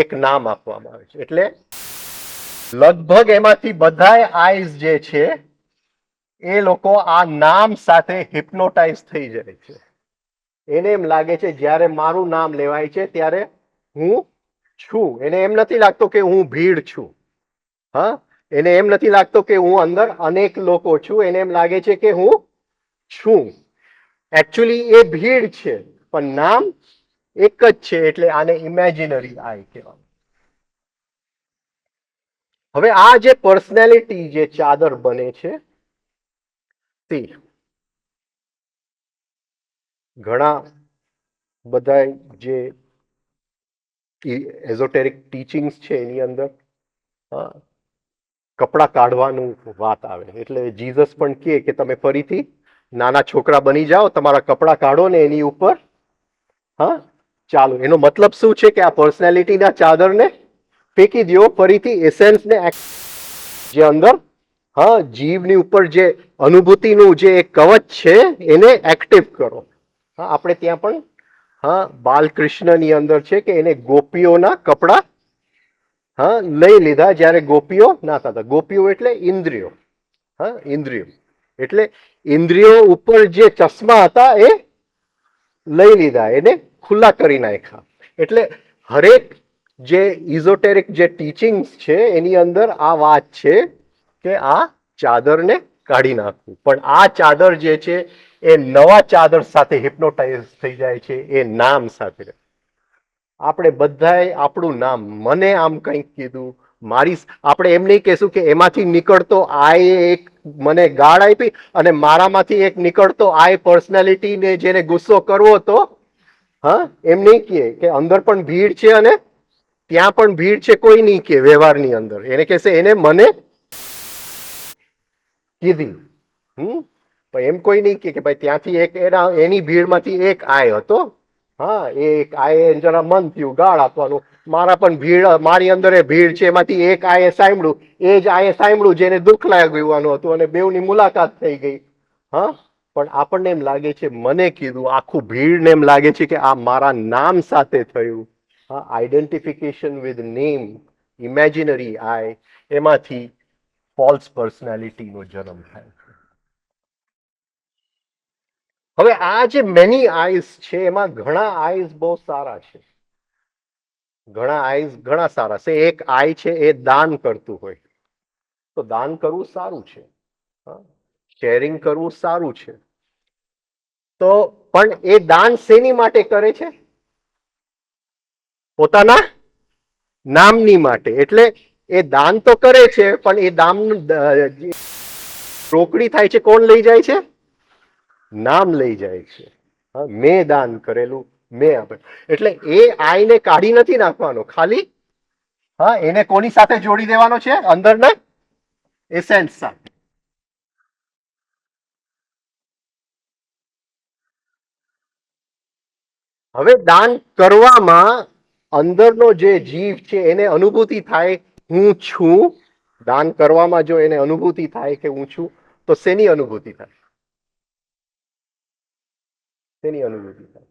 એક નામ આપવામાં આવે છે. એટલે લગભગ એમાંથી બધા આઈઝ જે છે એ લોકો આ નામ સાથે હિપ્નોટાઇઝ થઈ જાય છે. એને એમ લાગે છે જ્યારે મારું નામ લેવાય છે ત્યારે હું છું. એને એમ નથી લાગતો કે હું ભીડ છું. એને એમ નથી લાગતો કે હું અંદર અનેક લોકો છું. એને એમ લાગે છે કે હું છું. એકચ્યુઅલી એ ભીડ છે, પણ નામ એક જ છે, એટલે આને ઇમેજિનરી આઈ કહેવાય. હવે આ જે પર્સનાલિટી જે ચાદર બને છે તે ઘણા બધા જે એઝોટેરિક ટીચિંગ્સ છે એની અંદર કપડા કાઢવાનું વાત આવે. એટલે જીસસ પણ કહે કે તમે ફરીથી નાના છોકરા બની જાઓ, તમારા કપડા કાઢો ને એની ઉપર ચાલો. એનો મતલબ શું છે? કે આ પર્સનાલિટીના ચાદરને ફેંકી દો, ફરીથી એસેન્સને જે અંદર જીવની ઉપર જે અનુભૂતિનું જે કવચ છે એને એક્ટિવ કરો. આપણે ત્યાં પણ બાલકૃષ્ણની અંદર છે કે એને ગોપીઓના કપડા લઈ લીધા જ્યારે ગોપીઓ નાતા હતા. ગોપીઓ એટલે ઇન્દ્રિયો. ઇન્દ્રિયો એટલે ઇન્દ્રિયો ઉપર જે ચશ્મા હતા એ લઈ લીધા, એને ખુલ્લા કરી નાખ્યા. એટલે હરેક જે ઇઝોટેરિક જે ટીચિંગ્સ છે એની અંદર આ વાત છે કે આ ચાદરને કાઢી નાખવું. પણ આ ચાદર જે છે એ નવા ચાદર સાથે હિપ્નોટાઇઝ થઈ જાય છે, એ નામ સાથે. આપણે બધાએ આપણું નામ, મને આમ કંઈક કીધું, મારી, આપણે એમ નહીં કહેશું કે એમાંથી નીકળતો આએ એક મને ગાળ આપી અને મારામાંથી એક નીકળતો આય પર્સનાલિટીને જેને ગુસ્સો કરવો હતો, એમ નહીં કહે કે અંદર પણ ભીડ છે અને ત્યાં પણ ભીડ છે. કોઈ નહીં કે વ્યવહારની અંદર એને કહેશે એને મને કીધી. એમ કોઈ નહીં કે ભાઈ ત્યાંથી એક એની ભીડમાંથી એક આય હતો, એક આયે જરા મન થયું ગાળ આપવાનું, મારા પણ ભીડ, મારી અંદર એ ભીડ છે, એમાંથી એક આયે સાંભળ્યું, એ જ આયે સાંભળ્યું જેને દુઃખ લાગવાનું હતું અને બેઉની મુલાકાત થઈ ગઈ. પણ આપણને એમ લાગે છે મને કીધું, આખું ભીડને એમ લાગે છે કે આ મારા નામ સાથે થયું. આઈડેન્ટિફિકેશન વિથ નેમ, ઇમેજિનરી આય, એમાંથી ફોલ્સ પર્સનાલિટીનો જન્મ થાય છે. હવે આ જે મેની આઈઝ છે એમાં ઘણા આઈઝ બહુ સારા છે. ઘણા આઈઝ ઘણા સારા છે. એક આઈ છે એ દાન કરતું હોય તો દાન કરવું સારું છે, શેરિંગ કરવું સારું છે. તો પણ એ દાન શેની માટે કરે છે? પોતાના નામની માટે. એટલે એ દાન તો કરે છે, પણ એ દાન રોકડી થાય છે, કોણ લઈ જાય છે? નામ લઈ જાય છે. મેં દાન કરેલું, મેં આપે. એટલે એ આઈને કાઢી નથી નાખવાનો, ખાલી એને કોની સાથે જોડી દેવાનો છે? અંદરના એસેન્સ સાથે. હવે દાન કરવામાં અંદરનો જે જીવ છે એને અનુભૂતિ થાય હું છું. દાન કરવામાં જો એને અનુભૂતિ થાય કે હું છું, તો શેની અનુભૂતિ થાય? શેની અનુભૂતિ થાય?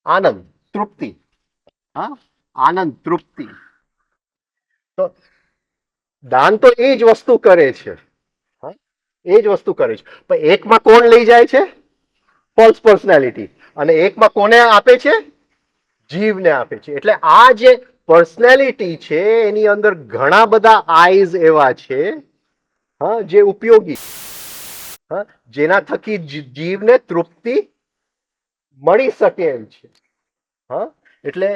આનંદ, તૃપ્તિ. આનંદ, તૃપ્તિ. તો દાન તો એ જ વસ્તુ કરે છે, એ જ વસ્તુ કરે છે. પણ એકમાં કોણ લઈ જાય છે? False personality. અને એકમાં કોને આપે છે? જીવને આપે છે. એટલે આ જે પર્સનાલિટી છે એની અંદર ઘણા બધા આઈઝ એવા છે જે ઉપયોગી, જેના થકી જીવને તૃપ્તિ મળી શકે એમ છે. એટલે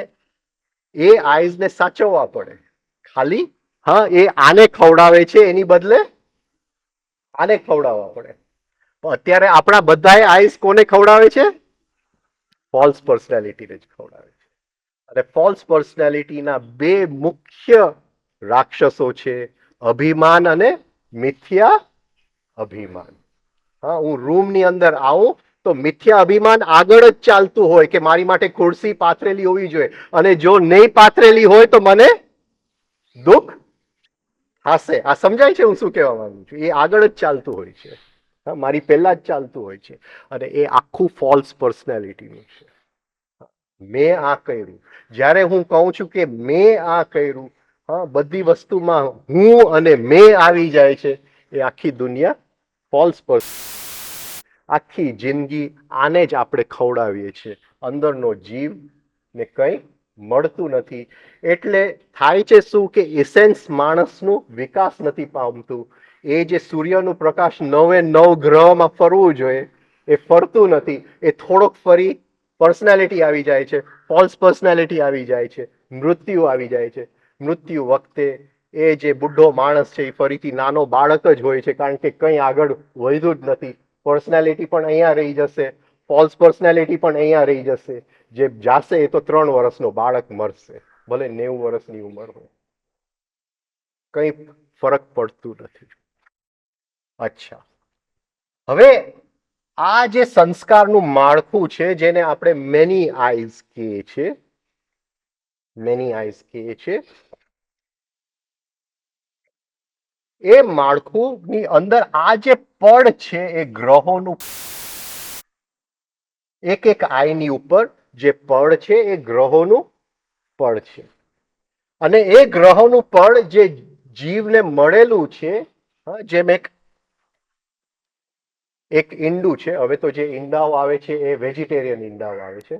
એ આઈઝને સાચવવા પડે. ખાલી એ આને ખવડાવે છે એની બદલે આને ખવડાવવા પડે. અત્યારે આપણા બધાએ આઈસ કોને ખવડાવે છે? ફોલ્સ પર્સનાલિટીને જ ખવડાવે છે. અને ફોલ્સ પર્સનાલિટીના બે મુખ્ય રાક્ષસો છે અભિમાન અને મિથ્યા અભિમાન. હા, હું રૂમની અંદર આવું તો મિથ્યા અભિમાન આગળ જ ચાલતું હોય કે મારી માટે ખુરશી પાથરેલી હોવી જોઈએ, અને જો નહીં પાથરેલી હોય તો મને દુઃખ થશે. આ સમજાય છે હું શું કહેવા માંગુ છું? એ આગળ જ ચાલતું હોય છે. હા, મારી પહેલા જ ચાલતું હોય છે. અને એ આખું ફોલ્સ પર્સનાલિટીનું છે. મેં આ કર્યું. જ્યારે હું કહું છું કે મેં આ કર્યું, હા, બધી વસ્તુમાં હું અને મેં આવી જાય છે, એ આખી દુનિયા ફોલ્સ આખી જિંદગી આને જ આપણે ખવડાવીએ છીએ. અંદરનો જીવ ને કંઈ મળતું નથી. એટલે થાય છે શું કે એસેન્સ માણસનું વિકાસ નથી પામતું. એ જે સૂર્યનું પ્રકાશ 9 ગ્રહમાં ફરવું જોઈએ એ ફરતું નથી. એ થોડોક ફરી પર્સનાલિટી આવી જાય છે, ફોલ્સ પર્સનાલિટી આવી જાય છે, મૃત્યુ આવી જાય છે. મૃત્યુ વખતે એ જે બુઢો માણસ છે એ ફરીથી નાનો બાળક જ હોય છે, કારણ કે કંઈ આગળ વધ્યું જ નથી. પર્સનાલિટી પણ અહીંયા રહી જશે, ફોલ્સ પર્સનાલિટી પણ અહીંયા રહી જશે. જે જાશે એ તો 3 વર્ષનો બાળક મરશે, ભલે 90 વર્ષની ઉંમર હોય. કંઈ ફરક પડતું નથી. અચ્છા, હવે આ જે સંસ્કારનું માળખું છે જેને આપણે મેની આઈઝ કહીએ છીએ, મેની આઈઝ કહીએ છીએ, એ માળખુંની અંદર આ જે પડ છે એ ગ્રહોનું, એક એક આઈની ઉપર જે પડ છે એ ગ્રહોનું પડ છે. અને એ ગ્રહોનું પડ જે જીવને મળેલું છે, જેમ એક ઈંડું છે. હવે તો જે ઈંડાઓ આવે છે એ વેજીટેરિયન ઈંડાઓ આવે છે.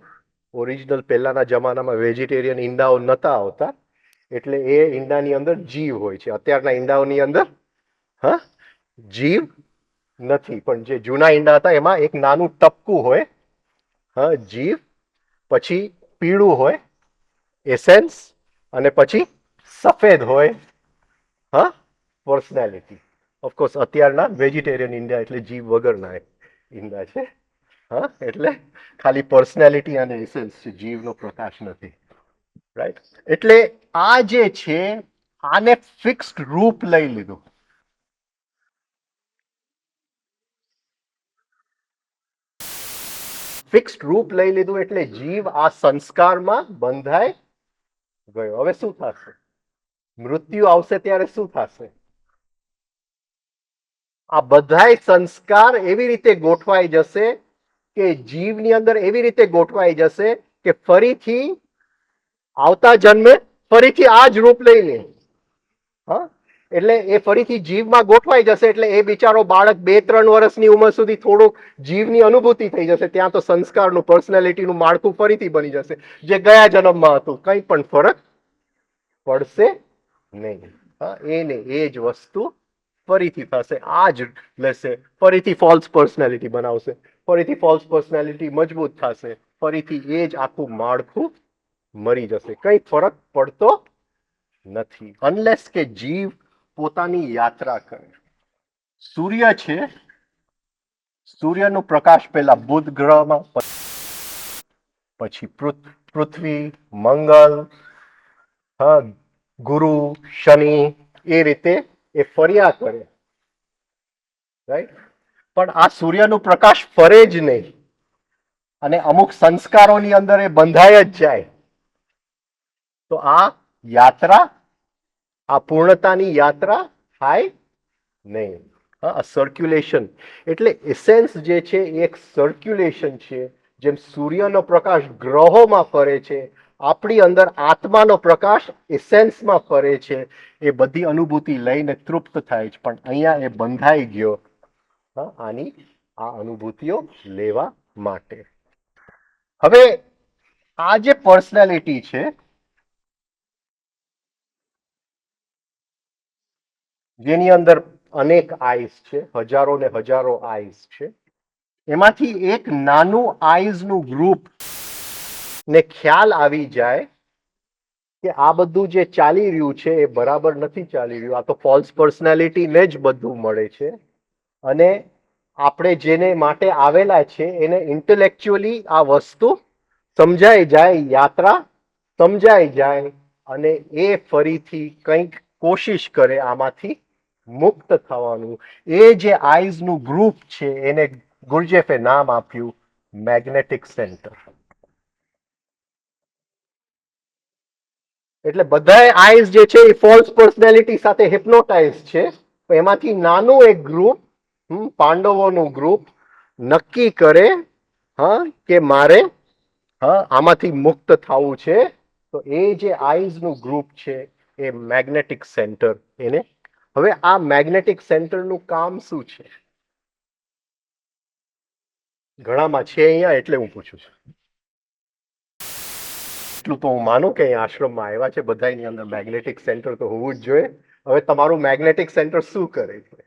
ઓરિજિનલ પહેલાના જમાનામાં વેજીટેરિયન ઈંડાઓ નતા આવતા, એટલે એ ઈંડાની અંદર જીવ હોય છે. અત્યારના ઈંડાઓની અંદર જીવ નથી, પણ જે જૂના ઈંડા હતા એમાં એક નાનું ટપકું હોય જીવ, પછી પીળું હોય એસેન્સ, અને પછી સફેદ હોય પર્સનાલિટી. ઓફકોર્સ અત્યારના વેજીટેરિયન ઈંડા એટલે જીવ વગરના ઈંડા છે. એટલે ખાલી પર્સનાલિટી અને એસેન્સ છે, જીવનો પ્રકાશ નથી. રાઈટ? એટલે આ જે છે આને ફિક્સ્ડ રૂપ લઈ લીધું. ફિક્સ્ડ રૂપ લઈ લીધું એટલે જીવ આ સંસ્કારમાં બંધાઈ ગયો. હવે શું થશે? મૃત્યુ આવશે ત્યારે શું થશે? આ બધાય સંસ્કાર એવી રીતે ગોઠવાઈ જશે કે જીવની અંદર એવી રીતે ગોઠવાઈ જશે કે ફરીથી આવતા જન્મે ફરીથી આ જ રૂપ લઈ લે. એટલે એ ફરીથી જીવમાં ગોઠવાઈ જશે. એટલે એ બિચારો બાળક 2-3 વર્ષની ઉંમર સુધી થોડુંક જીવની અનુભૂતિ થઈ જશે. ત્યાં તો સંસ્કારનું, પર્સનાલિટીનું માળખું ફરીથી બની જશે જે ગયા જન્મમાં હતું. કંઈ પણ ફરક પડશે નહીં. એને એ જ વસ્તુ ફરીથી થશે, આ જ લેશે, ફરીથી ફોલ્સ પર્સનાલિટી બનાવશે, ફરીથી ફોલ્સ પર્સનાલિટી મજબૂત થશે, ફરીથી એ જ આખું માળખું મરી જશે. કંઈ ફરક પડતો નથી, અનલેસ કે જીવ પોતાની યાત્રા કરે. સૂર્ય છે, સૂર્યનો પ્રકાશ પહેલા બુધ ગ્રહમાં, પછી પૃથ્વી, મંગળ, ગુરુ, શનિ, એ રીતે એ ફર્યા કરે. રાઈટ? પણ આ સૂર્યનો પ્રકાશ ફરે જ નહીં, અને અમુક સંસ્કારોની અંદર એ બંધાય જ જાય. તો આ યાત્રા, આ પૂર્ણતાની યાત્રા થાય નહીં. આ સર્ક્યુલેશન, એટલે એસેન્સ જે છે એ એક સર્ક્યુલેશન છે. જેમ સૂર્યનો પ્રકાશ ગ્રહોમાં ફરે છે, આપણી અંદર આત્માનો પ્રકાશ એસેન્સમાં ફરે છે. એ બધી અનુભૂતિ લઈને તૃપ્ત થાય છે, પણ અહીંયા એ બંધાઈ ગયો આની આ અનુભૂતિઓ લેવા માટે. હવે આ જે પર્સનાલિટી છે, જેની અંદર અનેક આઈસ છે, હજારો ને હજારો આઈસ છે, એમાંથી એક નાનું આઈઝનું ગ્રુપ ને ખ્યાલ આવી જાય કે આ બધું જે ચાલી રહ્યું છે એ બરાબર નથી ચાલી રહ્યું, આ તો ફોલ્સ પર્સનાલિટીને જ બધું મળે છે, અને આપણે જેને માટે આવેલા છે એને ઇન્ટેલેક્ચ્યુઅલી આ વસ્તુ સમજાઈ જાય, યાત્રા સમજાઈ જાય અને એ ફરીથી કંઈક કોશિશ કરે આમાંથી મુક્ત થવાનું. એ જે આઈઝ નું ગ્રુપ છે એને ગુરજેફે નામ આપ્યું મેગ્નેટિક સેન્ટર. એટલે બધા આઈઝ જે છે એ ફોલ્સ પર્સનાલિટી સાથે હિપ્નોટાઇઝ છે. એમાંથી નાનું એક ગ્રુપ, પાંડવોનું ગ્રુપ નક્કી કરે કે મારે આમાંથી મુક્ત થવું છે. તો એ જે આઈઝ નું ગ્રુપ છે એ મેગ્નેટિક સેન્ટર એને. હવે આ મેગ્નેટિક સેન્ટર નું કામ શું છે? ઘણામાં છે અહીંયા એટલે હું પૂછું છું. એટલું તો હું માનું કે અહીંયા આશ્રમમાં આવ્યા છે બધાની અંદર મેગ્નેટિક સેન્ટર તો હોવું જ જોઈએ. હવે તમારું મેગ્નેટિક સેન્ટર શું કરે છે?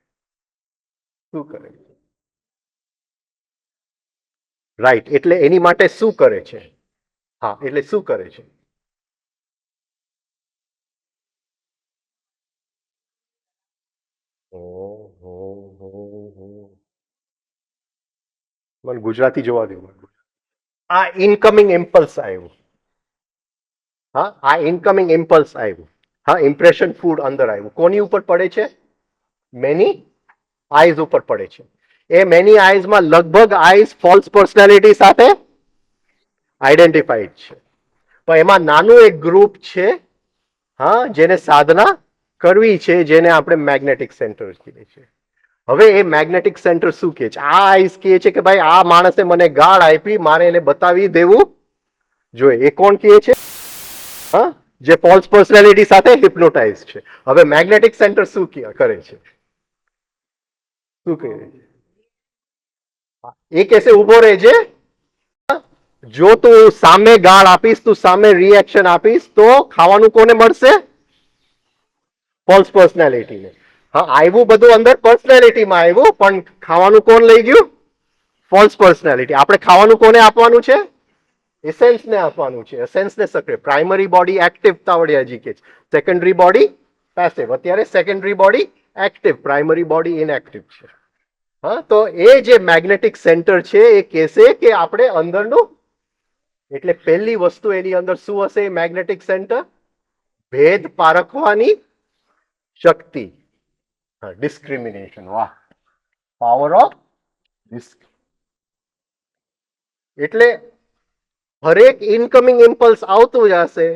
શું કરે છે? રાઈટ. એટલે એની માટે શું કરે છે? હા, એટલે શું કરે છે? મને ગુજરાતી જોવા દો. આ ઇનકમિંગ ઇમ્પલ્સ આવ્યું. હા, આ ઇનકમિંગ ઇમ્પલ્સ આવ્યું. હા, ઇમ્પ્રેશન ફૂડ અંદર આવ્યું. કોની ઉપર પડે છે? મેની આઈઝ ઉપર પડે છે. એ મેની આઈઝમાં લગભગ આઈઝ ફોલ્સ પર્સનાલિટી સાથે આઈડેન્ટિફાઈડ છે. પણ એમાં નાનું એક ગ્રુપ છે જેને સાધના કરવી છે, જેને આપણે મેગ્નેટિક સેન્ટર કહીએ છીએ. હવે એ મેગ્નેટિક સેન્ટર શું કહે છે? આ આઈઝ કહે છે કે ભાઈ આ માણસે મને ગાળ આપી, મારે એને બતાવી દેવું જોઈએ. એ કોણ કહે છે? જે ફોલ્સ પર્સનાલિટી સાથે હિપ્નોટાઇઝ છે. હવે મેગ્નેટિક સેન્ટર શું કરે છે? શું કહે છે? એ કહેશે ઉભો રહેજે. જો તું સામે ગાળ આપીશ, તું સામે રિએક્શન આપીશ તો ખાવાનું કોને મળશે? ફોલ્સ પર્સનાલિટીને. હા, આવ્યું બધું અંદર પર્સનાલિટીમાં આવ્યું, પણ ખાવાનું કોણ લઈ ગયું? False personality. આપણે ખાવાનું કોને આપવાનું છે? એસેન્સ ને આપવાનું છે. એસેન્સ ને સક્રિય. પ્રાઇમરી બોડી એક્ટિવ તાવડિયાજી કે છે. Secondary body passive. અત્યારે secondary body active, primary body inactive છે. હા, તો એ જે મેગ્નેટિક સેન્ટર છે એ કહેશે કે આપણે અંદરનું, એટલે પહેલી વસ્તુ એની અંદર શું હશે? મેગ્નેટિક સેન્ટર ભેદ પારખવાની શક્તિ. ડિસ્ક્રિમિનેશન. વાહ, પાવર ઓફ એટલે હરેક ઇનકમિંગ ઇમ્પલ્સ આવતું જશે.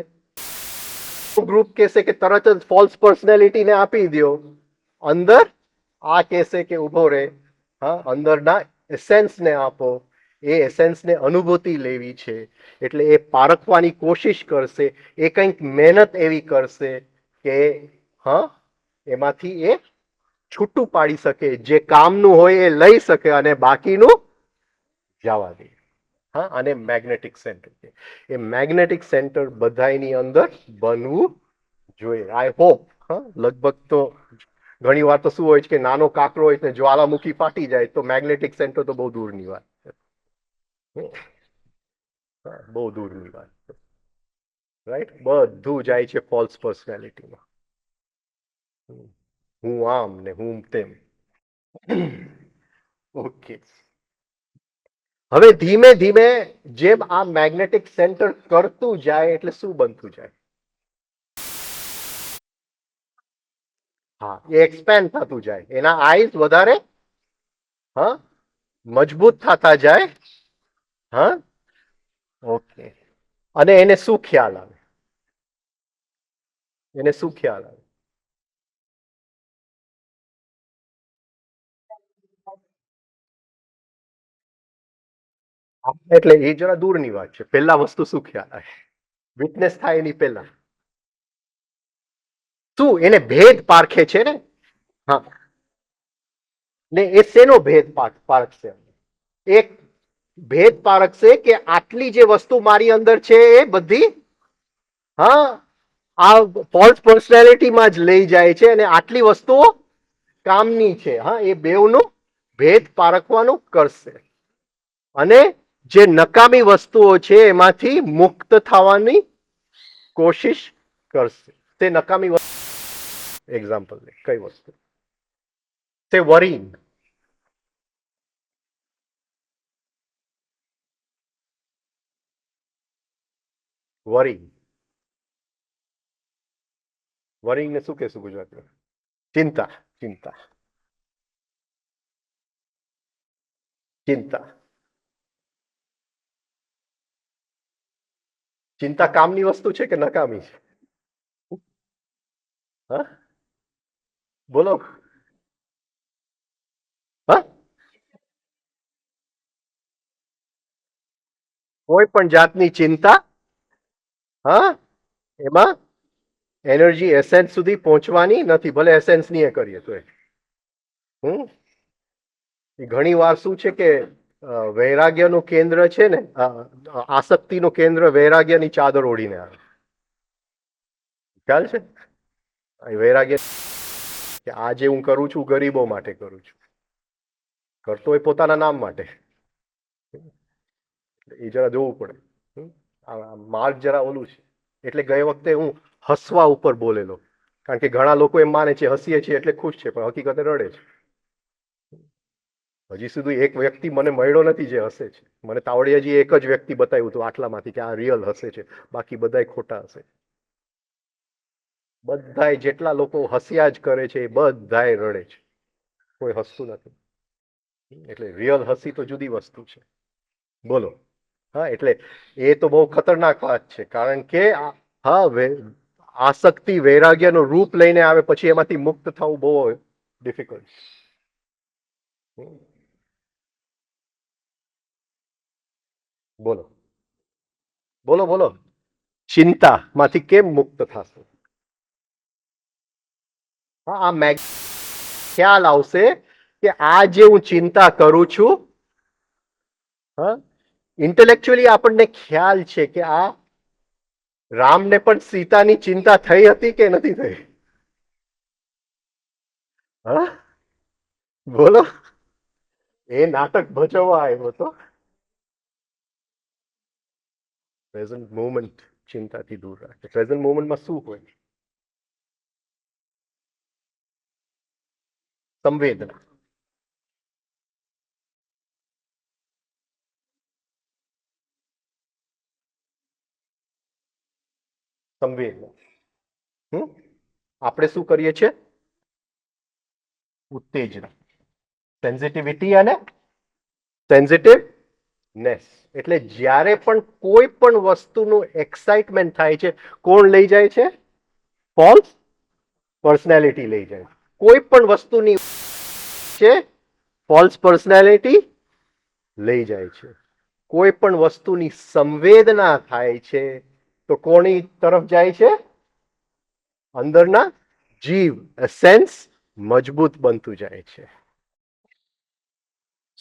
ગ્રુપ કહેશે કે તરત જ ફોલ્સ પર્સનાલિટીને આપી દો. અંદર આ કહેશે કે ઉભો રહે, અંદરના એસેન્સને આપો. એ એસેન્સને અનુભૂતિ લેવી છે. એટલે એ પારખવાની કોશિશ કરશે. એ કંઈક મહેનત એવી કરશે કે એમાંથી એ છૂટું પાડી શકે. જે કામનું હોય એ લઈ શકે અને બાકીનું જવા દે. અને મેગ્નેટિક સેન્ટર છે. એ મેગ્નેટિક સેન્ટર બધાની અંદર બનવું જોઈએ. I hope. લગભગ તો ઘણી વાર તો શું હોય છે કે નાનો કાકરો હોય ને જ્વાલામુખી ફાટી જાય તો મેગ્નેટિક સેન્ટર તો બહુ દૂરની વાત છે. બહુ દૂરની વાત છે. રાઈટ. બધું જાય છે ફોલ્સ પર્સનાલિટીમાં. હું આમ ને હું તેમ. ઓકે. હવે ધીમે ધીમે જેમ આ મેગ્નેટિક સેન્ટર કરતું જાય એટલે શું બનતું જાય? હા, એ એક્સપેન્ડ થતું જાય. એના આઈઝ વધારે મજબૂત થતા જાય. ઓકે. અને એને શું ખ્યાલ આવે? એને શું ખ્યાલ આવે? એટલે એ જરા દૂરની વાત છે. પહેલા વસ્તુ શું ખ્યાલ આવે? વિટનેસ થાય એની પહેલા શું એને ભેદ પારખે છે ને? હા, ને એ શેનો ભેદ પારખશે? એક ભેદ પારખશે કે આટલી જે વસ્તુ મારી અંદર છે એ બધી આ ફોલ્સ પર્સનાલિટીમાં જ લઈ જાય છે અને આટલી વસ્તુઓ કામની છે. એ બેવનું ભેદ પારખવાનું કરશે અને જે નકામી વસ્તુઓ છે એમાંથી મુક્ત થવાની કોશિશ કરશે. તે નકામી વસ્તુ એક્ઝામ્પલ કઈ વસ્તુ? તે વરિંગ. વરિંગ. વરિંગ ને શું કહેશું ગુજરાતીમાં? ચિંતા. ચિંતા. ચિંતા. ચિંતા કામની વસ્તુ છે કે નકામી છે? હા, બોલો. હા, કોઈ પણ જાતની ચિંતા, હા, એમાં એનર્જી એસેન્સ સુધી પહોંચવાની નથી, ભલે એસેન્સ ની એ કરીએ તો હમ એ ઘણી વાર શું છે કે વૈરાગ્યનું કેન્દ્ર છે ને, આસક્તિનું કેન્દ્ર વૈરાગ્યની ચાદર ઓઢીને આવે. ખ્યાલ છે? વૈરાગ્ય કે આજે હું કરું છું ગરીબો માટે કરું છું, કરતો એ પોતાના નામ માટે. એ જરા જોવું પડે. માર્ગ જરા ઓલું છે. એટલે ગઈ વખતે હું હસવા ઉપર બોલેલો, કારણ કે ઘણા લોકો એમ માને છે હસીએ છીએ એટલે ખુશ છે, પણ હકીકતે રડે છે. હજી સુધી એક વ્યક્તિ મને મળ્યો નથી જે હસે છે. મને તાવડિયાજી એક જ વ્યક્તિ બતાવ્યું હતું આટલામાંથી કે આ રિયલ હસે છે, બાકી બધાય ખોટા હશે. બધાય જેટલા લોકો હસ્યા જ કરે છે એ બધાય રડે છે, કોઈ હસતું નથી. એટલે રિયલ હસી તો જુદી વસ્તુ છે. બોલો. હા, એટલે એ તો બહુ ખતરનાક વાત છે, કારણ કે હા, આસક્તિ વૈરાગ્યનું રૂપ લઈને આવે પછી એમાંથી મુક્ત થવું બહુ ડિફિકલ્ટ. બોલો બોલો બોલો. ચિંતા માંથી કેમ મુક્ત થશે? હા, આ ખ્યાલ આવશે કે આ જે હું ચિંતા કરું છું, હા, ઇન્ટેલેક્ચ્યુઅલી આપણને ખ્યાલ છે કે આ રામને પણ સીતાની ચિંતા થઈ હતી કે નથી થઈ? હા, બોલો. એ નાટક ભજવવા આવ્યો હતો. પ્રેઝન્ટ મોમેન્ટ ચિંતાથી દૂર રાખે. પ્રેઝન્ટ મોમેન્ટમાં શું હોય? સંવેદના. સંવેદના. આપણે શું કરીએ છીએ? ઉત્તેજના. સેન્સિટિવિટી અને સેન્સિટિવનેસ. એટલે જ્યારે પણ કોઈ પણ વસ્તુનું એક્સાઇટમેન્ટ થાય છે, કોણ લઈ જાય છે? ફોલ્સ પર્સનાલિટી લઈ જાય. કોઈ પણ વસ્તુની છે ફોલ્સ પર્સનાલિટી લઈ જાય છે. કોઈ પણ વસ્તુની સંવેદના થાય છે તો કોની તરફ જાય છે? અંદરના જીવ, સેન્સ મજબૂત બનતું જાય છે.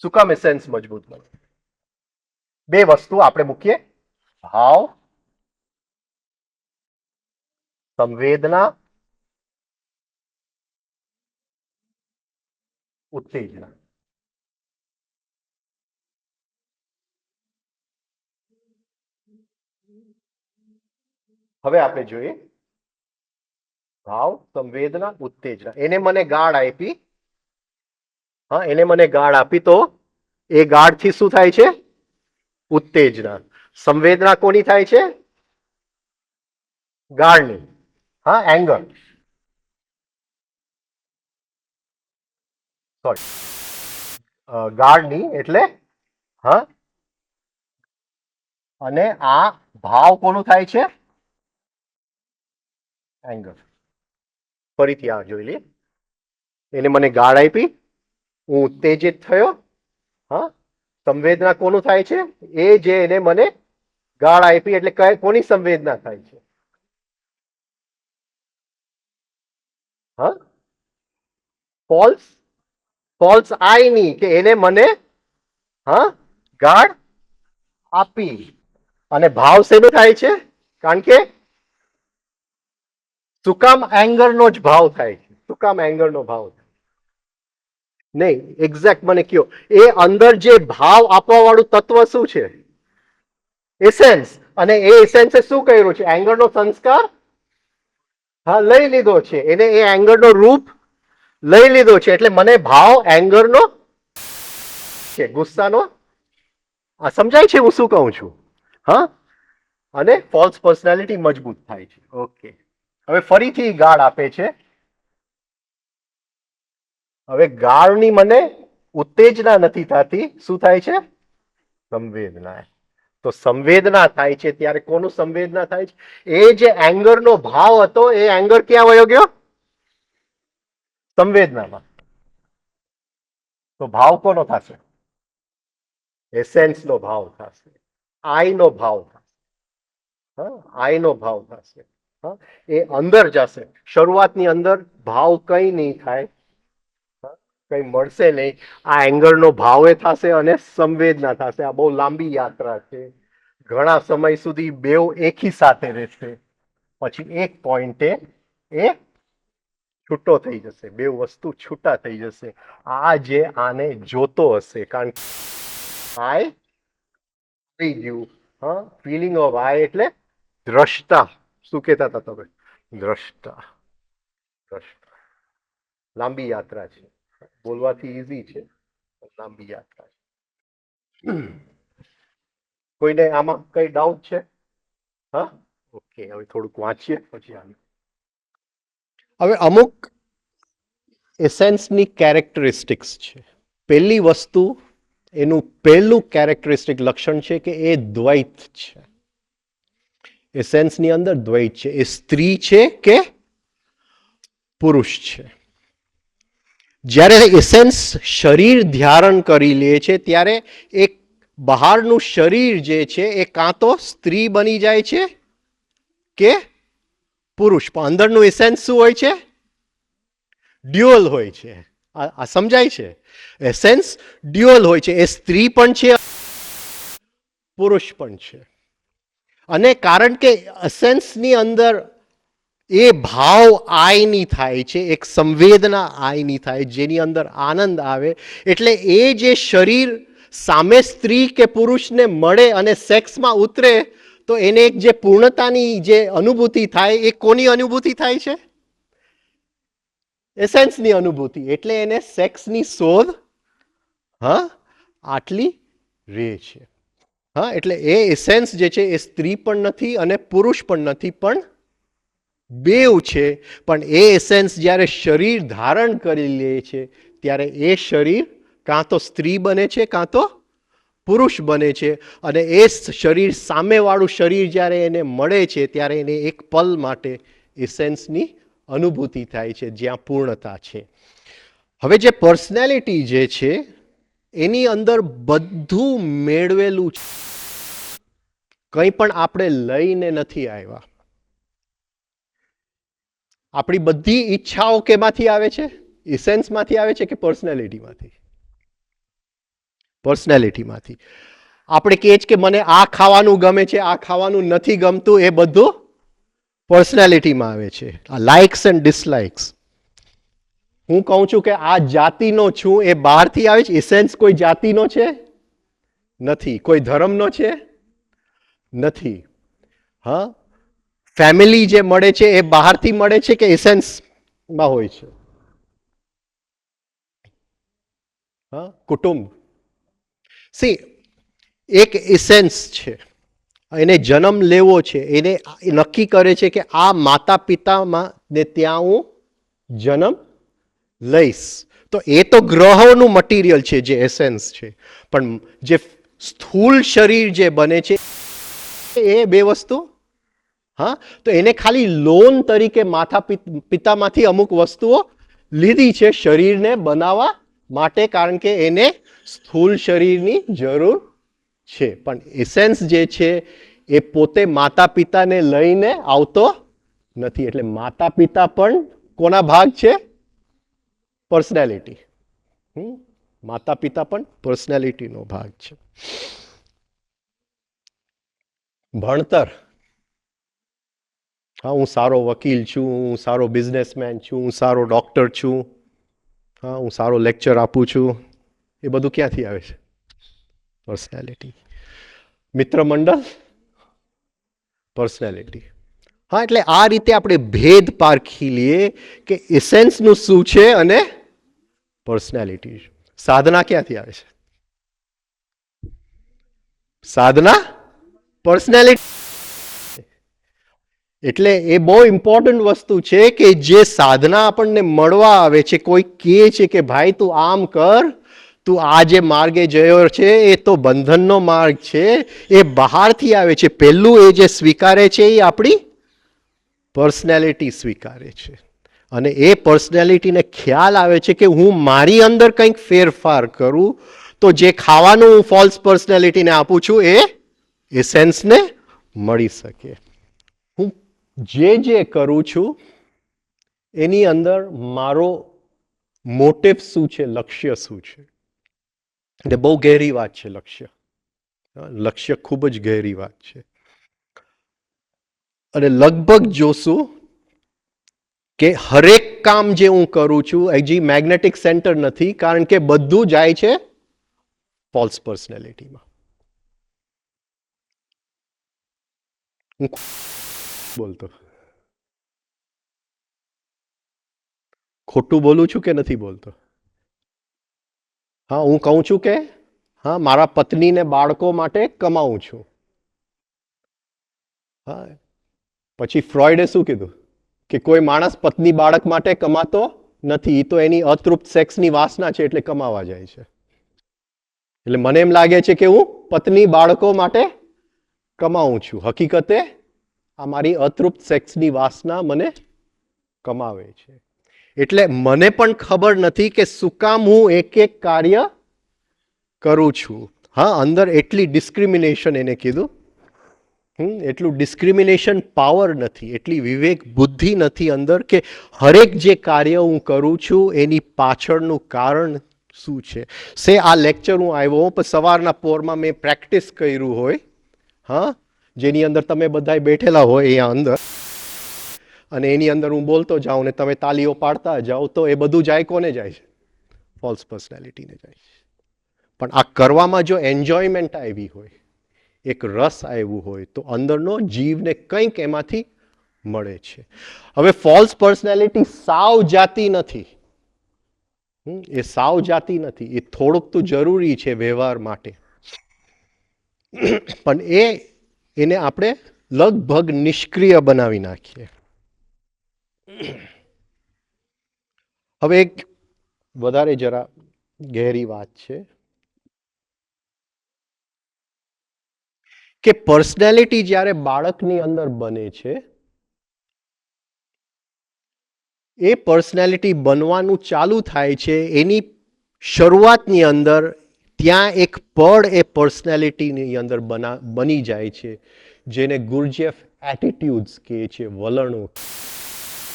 શું કામ સેન્સ મજબૂત બને? બે વસ્તુ આપણે મૂકીએ: ભાવ, સંવેદના, ઉત્તેજના. હવે આપણે જોઈએ ભાવ, સંવેદના, ઉત્તેજના. એને મને ગાઢ આપી. હા, એને મને ગાઢ આપી તો એ ગાઢ થી શું થાય છે? ઉત્તેજના. સંવેદના કોની થાય છે? ગાઢની. હા, એંગર. સોરી, ગાઢની એટલે હા. અને આ ભાવ કોનું થાય છે? એંગર. ફરીથી આ જોઈ લઈએ. એને મને ગાઢ આપી, હું ઉત્તેજિત થયો. હા, સંવેદના કોનું થાય છે? એ જે એને મને ગાઢ આપી એટલે કોની સંવેદના થાય છે? હા, ફોલ્સ ફોલ્સ આઈની કે એને મને હા ગાઢ આપી. અને ભાવ શેનો થાય છે? કારણ કે શું કામ એંગર નો જ ભાવ થાય છે? શું કામ એંગર નો ભાવ થાય? નહીં, એક્ઝેક્ટ મને કયો. એ અંદર જે ભાવ આપવા વાળું તત્વ શું છે? એસેન્સ. અને એ એસેન્સે શું કર્યું છે? એંગર નો સંસ્કાર હા લઈ લીધો છે. એને એ એંગર નો રૂપ લઈ લીધો છે. એટલે મને ભાવ એંગર નો છે, ગુસ્સાનો. આ સમજાય છે હું શું કહું છું? હા, અને ફોલ્સ પર્સનાલિટી મજબૂત થાય છે. ઓકે, હવે ફરીથી ગાળ આપે છે. હવે ગાળની મને ઉત્તેજના નથી થતી, શું થાય છે? સંવેદના. તો સંવેદના થાય છે ત્યારે કોનું સંવેદના થાય છે? એ જે એંગરનો ભાવ હતો એ એંગર ક્યાં વયો ગયો? સંવેદનામાં. તો ભાવ કોનો થશે? એસેન્સ નો ભાવ થશે, આઈ નો ભાવ થશે. આઈ નો ભાવ થશે. એ અંદર જશે. શરૂઆતની અંદર ભાવ કઈ નહીં થાય, કઈ મળશે નહીં. આ એંગરનો ભાવ એ થશે અને સંવેદના થશે. આ બહુ લાંબી યાત્રા છે. ઘણા સમય સુધી બેવ એકી સાથે રહેશે, પછી એક પોઈન્ટે એ છૂટો થઈ જશે. બે વસ્તુ છૂટા થઈ જશે. આ જે આને જોતો હશે, કારણ કે આઈ થઈ ગયું. ફિલિંગ ઓફ આઈ એટલે દ્રષ્ટા. શું કહેતા હતા તમે? દ્રષ્ટા. દ્રષ્ટા. લાંબી યાત્રા છે, બોલવાથી ઈઝી છે, લાંબી યાત્રા છે. કોઈને આમાં કઈ ડાઉટ છે? હા, ઓકે, હવે થોડુંક વાંચીએ પછી આનું. હવે અમુક એસેન્સની કેરેક્ટરિસ્ટિક્સ છે. પહેલી વસ્તુ, એનું પહેલું કેરેક્ટરિસ્ટિક લક્ષણ છે કે એ દ્વૈત છે. એસેન્સની અંદર દ્વૈત છે. એ સ્ત્રી છે કે પુરુષ છે. જ્યારે એસેન્સ શરીર ધારણ કરી લે છે ત્યારે એક બહારનું શરીર જે છે એ કાં તો સ્ત્રી બની જાય છે કે પુરુષ, પણ અંદરનું એસેન્સ શું હોય છે? ડ્યુઅલ હોય છે. આ સમજાય છે? એસેન્સ ડ્યુઅલ હોય છે. એ સ્ત્રી પણ છે, પુરુષ પણ છે. અને કારણ કે એસેન્સની અંદર એ ભાવ આઈની થાય છે, એક સંવેદના આઈની થાય, જેની અંદર આનંદ આવે, એટલે એ જે શરીર સામે સ્ત્રી કે પુરુષને મળે અને સેક્સમાં ઉતરે તો એને એક જે પૂર્ણતાની જે અનુભૂતિ થાય, એ કોની અનુભૂતિ થાય છે? એસેન્સની અનુભૂતિ. એટલે એને સેક્સની શોધ આટલી રહે છે. એટલે એ એસેન્સ જે છે એ સ્ત્રી પણ નથી અને પુરુષ પણ નથી, પણ બેવ છે. પણ એ એસેન્સ જ્યારે શરીર ધારણ કરી લે છે ત્યારે એ શરીર કાં તો સ્ત્રી બને છે કાં તો પુરુષ બને છે. અને એ શરીર, સામેવાળું શરીર જ્યારે એને મળે છે ત્યારે એને એક પલ માટે એસેન્સની અનુભૂતિ થાય છે, જ્યાં પૂર્ણતા છે. હવે જે પર્સનાલિટી જે છે એની અંદર બધું મેળવેલું છે. કંઈ પણ આપણે લઈને નથી આવ્યા. આપણી બધી ઈચ્છાઓ કેમાંથી આવે છે? એસેન્સમાંથી આવે છે કે પર્સનાલિટીમાંથી? પર્સનાલિટીમાંથી. આપણે કહીએ છીએ કે મને આ ખાવાનું ગમે છે, આ ખાવાનું નથી ગમતું, એ બધું પર્સનાલિટીમાં આવે છે. આ લાઇક્સ એન્ડ ડિસલાઇક્સ. હું કહું છું કે આ જાતિનો છું, એ બહારથી આવે છે. એસેન્સ કોઈ જાતિનો છે? નથી. કોઈ ધર્મનો છે? નથી. ફેમિલી જે મળે છે એ બહારથી મળે છે કે એસેન્સમાં હોય છે? કુટુંબ. સી, એક એસેન્સ છે, એને જન્મ લેવો છે, એને નક્કી કરે છે કે આ માતા પિતામાં ને ત્યાં હું જન્મ લઈશ. તો એ તો ગ્રહોનું મટીરિયલ છે જે એસેન્સ છે. પણ જે સ્થૂળ શરીર જે બને છે એ બે વસ્તુ, તો એને ખાલી લોન તરીકે માતા પિતામાંથી અમુક વસ્તુઓ લીધી છે શરીરને બનાવવા માટે, કારણ કે એને સ્થૂળ શરીરની જરૂર છે. પણ એસેન્સ જે છે એ પોતે માતા પિતાને લઈને આવતો નથી. એટલે માતા પિતા પણ કોના ભાગ છે? પર્સનાલિટી. માતા પિતા પણ પર્સનાલિટીનો ભાગ છે. ભણતર. હું સારો વકીલ છું, હું સારો બિઝનેસમેન છું, હું સારો ડોક્ટર છું, હું સારો લેક્ચર આપું છું, એ બધું ક્યાંથી આવે છે? પર્સનાલિટી. મિત્ર મંડળ, પર્સનાલિટી. એટલે આ રીતે આપણે ભેદ પારખી લઈએ કે એસેન્સનું શું છે અને પર્સનાલિટી. સાધના ક્યાંથી આવે છે? સાધના પર્સનાલિટી. એટલે એ બહુ ઇમ્પોર્ટન્ટ વસ્તુ છે કે જે સાધના આપણને મળવા આવે છે, કોઈ કહે છે કે ભાઈ તું આમ કર, તું આ જે માર્ગે જયો છે એ તો બંધનનો માર્ગ છે, એ બહારથી આવે છે. પહેલું એ જે સ્વીકારે છે એ આપણી પર્સનાલિટી સ્વીકારે છે. અને એ પર્સનાલિટીને ખ્યાલ આવે છે કે હું મારી અંદર કંઈક ફેરફાર કરું તો જે ખાવાનું હું ફોલ્સ પર્સનાલિટીને આપું છું એ એસેન્સને મળી શકે. હું જે કરું છું એની અંદર મારો મોટિવ શું છે, લક્ષ્ય શું છે. એટલે બહુ ગહેરી વાત છે લક્ષ્ય. લક્ષ્ય ખૂબ જ ગહેરી વાત છે. અને લગભગ જોશું કે હરેક કામ જે હું કરું છું હજી મેગ્નેટિક સેન્ટર નથી, કારણ કે બધું જાય છે ફોલ્સ પર્સનાલિટીમાં. હું બોલતો ખોટું બોલું છું કે નથી બોલતો? હા, હું કહું છું કે હા મારા પત્નીને બાળકો માટે કમાઉં છું. હા, પછી ફ્રોઈડે શું કીધું કે કોઈ માણસ પત્ની બાળક માટે કમાતો નથી, એ તો એની અતૃપ્ત સેક્સની વાસના છે એટલે કમાવા જાય છે. એટલે મને એમ લાગે છે કે હું પત્ની બાળકો માટે કમાઉં છું. હકીકતે આ મારી અતૃપ્ત સેક્સની વાસના મને કમાવે છે. એટલે મને પણ ખબર નથી કે શું કામ હું એક કાર્ય કરું છું. હા, અંદર એટલી ડિસ્ક્રિમિનેશન એને કીધું, એટલું ડિસ્ક્રિમિનેશન પાવર નથી, એટલી વિવેક બુદ્ધિ નથી અંદર કે હરેક જે કાર્ય હું કરું છું એની પાછળનું કારણ શું છે. આ લેક્ચર હું આવ્યો પણ સવારના પોરમાં મેં પ્રેક્ટિસ કર્યું હોય, હા, જેની અંદર તમે બધા બેઠેલા હોય અહીંયા અંદર, અને એની અંદર હું બોલતો જાઉં ને તમે તાલીઓ પાડતા જાઓ, તો એ બધું જાય કોને જાય છે? ફોલ્સ પર્સનાલિટીને જાય છે. પણ આ કરવામાં જો એન્જોયમેન્ટ આવી હોય, એક રસ આવ્યું હોય, તો અંદરનો જીવને કંઈક એમાંથી મળે છે. હવે ફોલ્સ પર્સનાલિટી સાવ જાતી નથી, એ સાવ જાતી નથી, એ થોડુંક તો જરૂરી છે વ્યવહાર માટે, પણ એને આપણે લગભગ નિષ્ક્રિય બનાવી નાખીએ. હવે એક વધારે જરા ગહેરી વાત છે કે પર્સનાલિટી જ્યારે બાળકની અંદર બને છે, એ પર્સનાલિટી બનવાનું ચાલુ થાય છે, એની શરૂઆતની અંદર ત્યાં એક પડ એ પર્સનાલિટીની અંદર બની જાય છે, જેને ગુરજેફ એટીટ્યુડ્સ કહે છે, વલણો.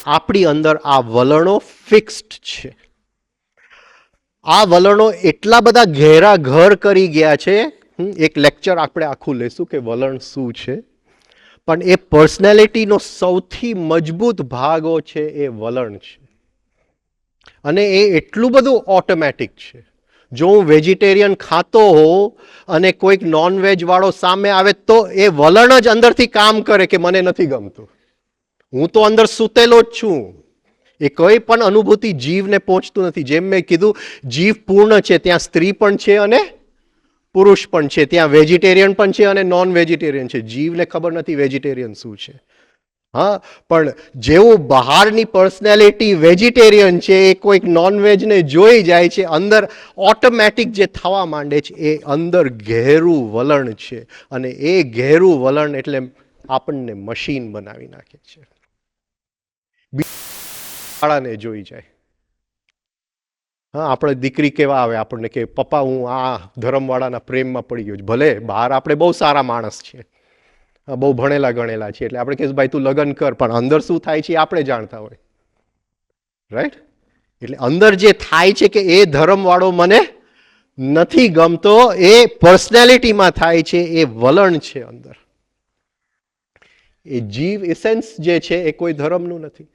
આપણી અંદર આ વલણો ફિક્સ્ડ છે. આ વલણો એટલા બધા ઘેરા ઘર કરી ગયા છે, એક લેક્ચર આપણે આખું લેશું કે વલણ શું છે. પણ એ પર્સનાલિટીનો સૌથી મજબૂત ભાગો છે એ વલણ છે. અને એ એટલું બધું ઓટોમેટિક છે. જો હું વેજીટેરિયન ખાતો હોઉં અને કોઈક નોનવેજ વાળો સામે આવે તો એ વલણ જ અંદરથી કામ કરે કે મને નથી ગમતું. હું તો અંદર સૂતેલો જ છું. એ કોઈ પણ અનુભૂતિ જીવને પહોંચતું નથી. જેમ મેં કીધું, જીવ પૂર્ણ છે, ત્યાં સ્ત્રી પણ છે અને પુરુષ પણ છે, ત્યાં વેજીટેરિયન પણ છે અને નોન વેજીટેરિયન છે. જીવને ખબર નથી વેજીટેરિયન શું છે. હા, પણ જેવું બહારની પર્સનાલિટી વેજીટેરિયન છે, એ કોઈક નોનવેજને જોઈ જાય છે, અંદર ઓટોમેટિક જે થવા માંડે છે એ અંદર ઘેરું વલણ છે. અને એ ઘેરું વલણ એટલે આપણને મશીન બનાવી નાખે છે. બાળાને જોઈ જાય. હા, આપણે દીકરી કેવા આવે આપણને કે પપ્પા હું આ ધર્મવાળાના પ્રેમમાં પડી ગયો છું. ભલે બહાર આપણે બહુ સારા માણસ છીએ, બહુ ભણેલા ગણેલા છીએ, એટલે આપણે કહીએ ભાઈ તું લગ્ન કર, પણ અંદર શું થાય છે આપણે જાણતા હોય, રાઈટ? એટલે અંદર જે થાય છે કે એ ધર્મવાળો મને નથી ગમતો, એ પર્સનાલિટીમાં થાય છે, એ વલણ છે અંદર. એ જીવ એસેન્સ જે છે એ કોઈ ધર્મનું નથી.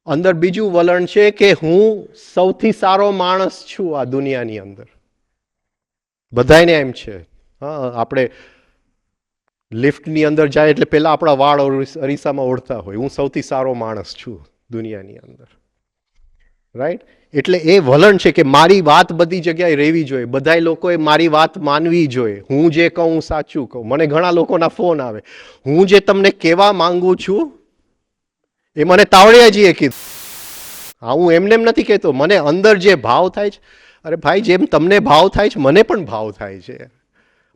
અંદર બીજું વલણ છે કે હું સૌથી સારો માણસ છું આ દુનિયાની અંદર. બધાને એમ છે. હા, આપણે લિફ્ટની અંદર જાય એટલે પહેલા આપણા વાળ અરીસામાં ઓળતા હોય, હું સૌથી સારો માણસ છું દુનિયાની અંદર, રાઈટ? એટલે એ વલણ છે કે મારી વાત બધી જગ્યાએ રહેવી જોઈએ, બધાય લોકોએ મારી વાત માનવી જોઈએ, હું જે કહું હું સાચું કહું. મને ઘણા લોકોના ફોન આવે, હું જે તમને કહેવા માંગુ છું એ મને તાવડિયાજીએ કીધું. હા, હું એમને એમ નથી કહેતો, મને અંદર જે ભાવ થાય છે, અરે ભાઈ જેમ તમને ભાવ થાય છે મને પણ ભાવ થાય છે.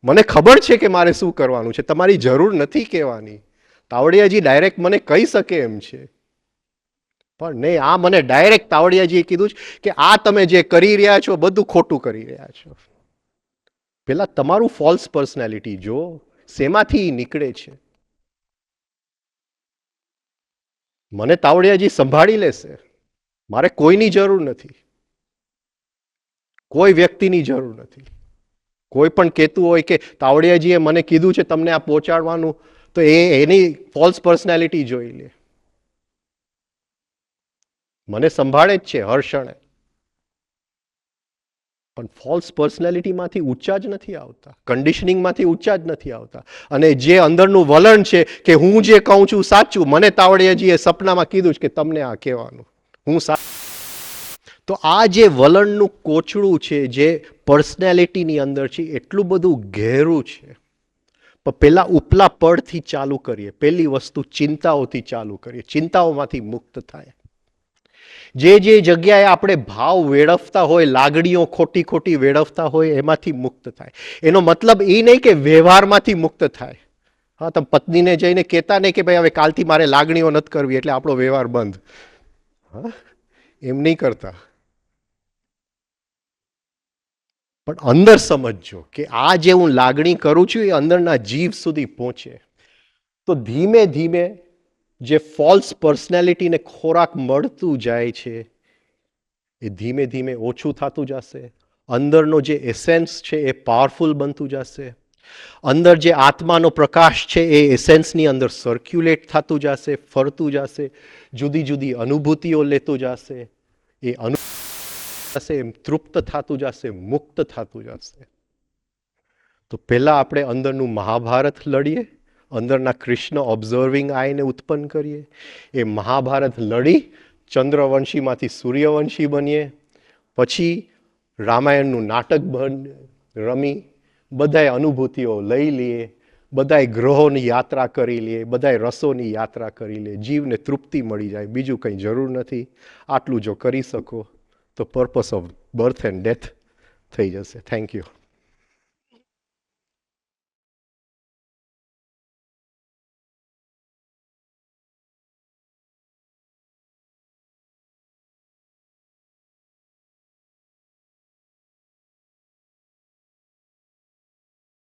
મને ખબર છે કે મારે શું કરવાનું છે, તમારી જરૂર નથી કહેવાની. તાવડિયાજી ડાયરેક્ટ મને કહી શકે એમ છે, પણ નહીં, આ મને ડાયરેક્ટ તાવડિયાજીએ કીધું છે કે આ તમે જે કરી રહ્યા છો બધું ખોટું કરી રહ્યા છો. પેલા તમારું ફોલ્સ પર્સનાલિટી જો શેમાંથી નીકળે છે. મને તાવડિયાજી સંભાળી લેશે, મારે કોઈની જરૂર નથી, કોઈ વ્યક્તિની જરૂર નથી. કોઈ પણ કહેતું હોય કે તાવડિયાજીએ મને કીધું છે તમને આ પહોંચાડવાનું, તો એની ફોલ્સ પર્સનાલિટી જોઈ લે. મને સંભાળે જ છે હર ક્ષણે, પણ ફોલ્સ પર્સનાલિટીમાંથી ઊંચા જ નથી આવતા, કન્ડિશનિંગમાંથી ઊંચા જ નથી આવતા. અને જે અંદરનું વલણ છે કે હું જે કહું છું સાચું, મને તાવડિયાજીએ સપનામાં કીધું છે કે તમને આ કહેવાનું, હું તો આ જે વલણનું કોચડું છે જે પર્સનાલિટીની અંદર છે એટલું બધું ઘેરું છે. પણ પહેલા ઉપલા પડથી ચાલુ કરીએ. પહેલી વસ્તુ ચિંતાઓથી ચાલુ કરીએ, ચિંતાઓમાંથી મુક્ત થાય. જે જગ્યાએ આપણે ભાવ વેડફતા હોય, લાગણીઓ ખોટી ખોટી વેડફતા હોય, એમાંથી મુક્ત થાય. એનો મતલબ એ નહીં કે વ્યવહારમાંથી મુક્ત થાય. હા, તમે પત્નીને જઈને કહેતા નહીં કે ભાઈ હવે કાલથી મારે લાગણીઓ નથી કરવી એટલે આપણો વ્યવહાર બંધ. હા, એમ નહીં કરતા. પણ અંદર સમજજો કે આ જે હું લાગણી કરું છું એ અંદરના જીવ સુધી પહોંચે તો ધીમે ધીમે જે ફોલ્સ પર્સનાલિટીને ખોરાક મળતું જાય છે એ ધીમે ધીમે ઓછું થતું જશે. અંદરનો જે એસેન્સ છે એ પાવરફુલ બનતું જશે. અંદર જે આત્માનો પ્રકાશ છે એ એસેન્સની અંદર સર્ક્યુલેટ થતું જશે, ફરતું જશે, જુદી જુદી અનુભૂતિઓ લેતું જશે. એ એમ તૃપ્ત થતું જશે, મુક્ત થતું જશે. તો પહેલા આપણે અંદરનું મહાભારત લડીએ, અંદરના કૃષ્ણ ઓબ્ઝર્વિંગ આઈને ઉત્પન્ન કરીએ. એ મહાભારત લડી ચંદ્રવંશીમાંથી સૂર્યવંશી બનીએ. પછી રામાયણનું નાટક રમી બધાય અનુભૂતિઓ લઈ લઈએ, બધાય ગ્રહોની યાત્રા કરી લઈએ, બધાય રસોની યાત્રા કરી લઈએ. જીવને તૃપ્તિ મળી જાય, બીજું કંઈ જરૂર નથી. આટલું જો કરી શકો તો purpose of birth and death થઈ જશે. Thank you.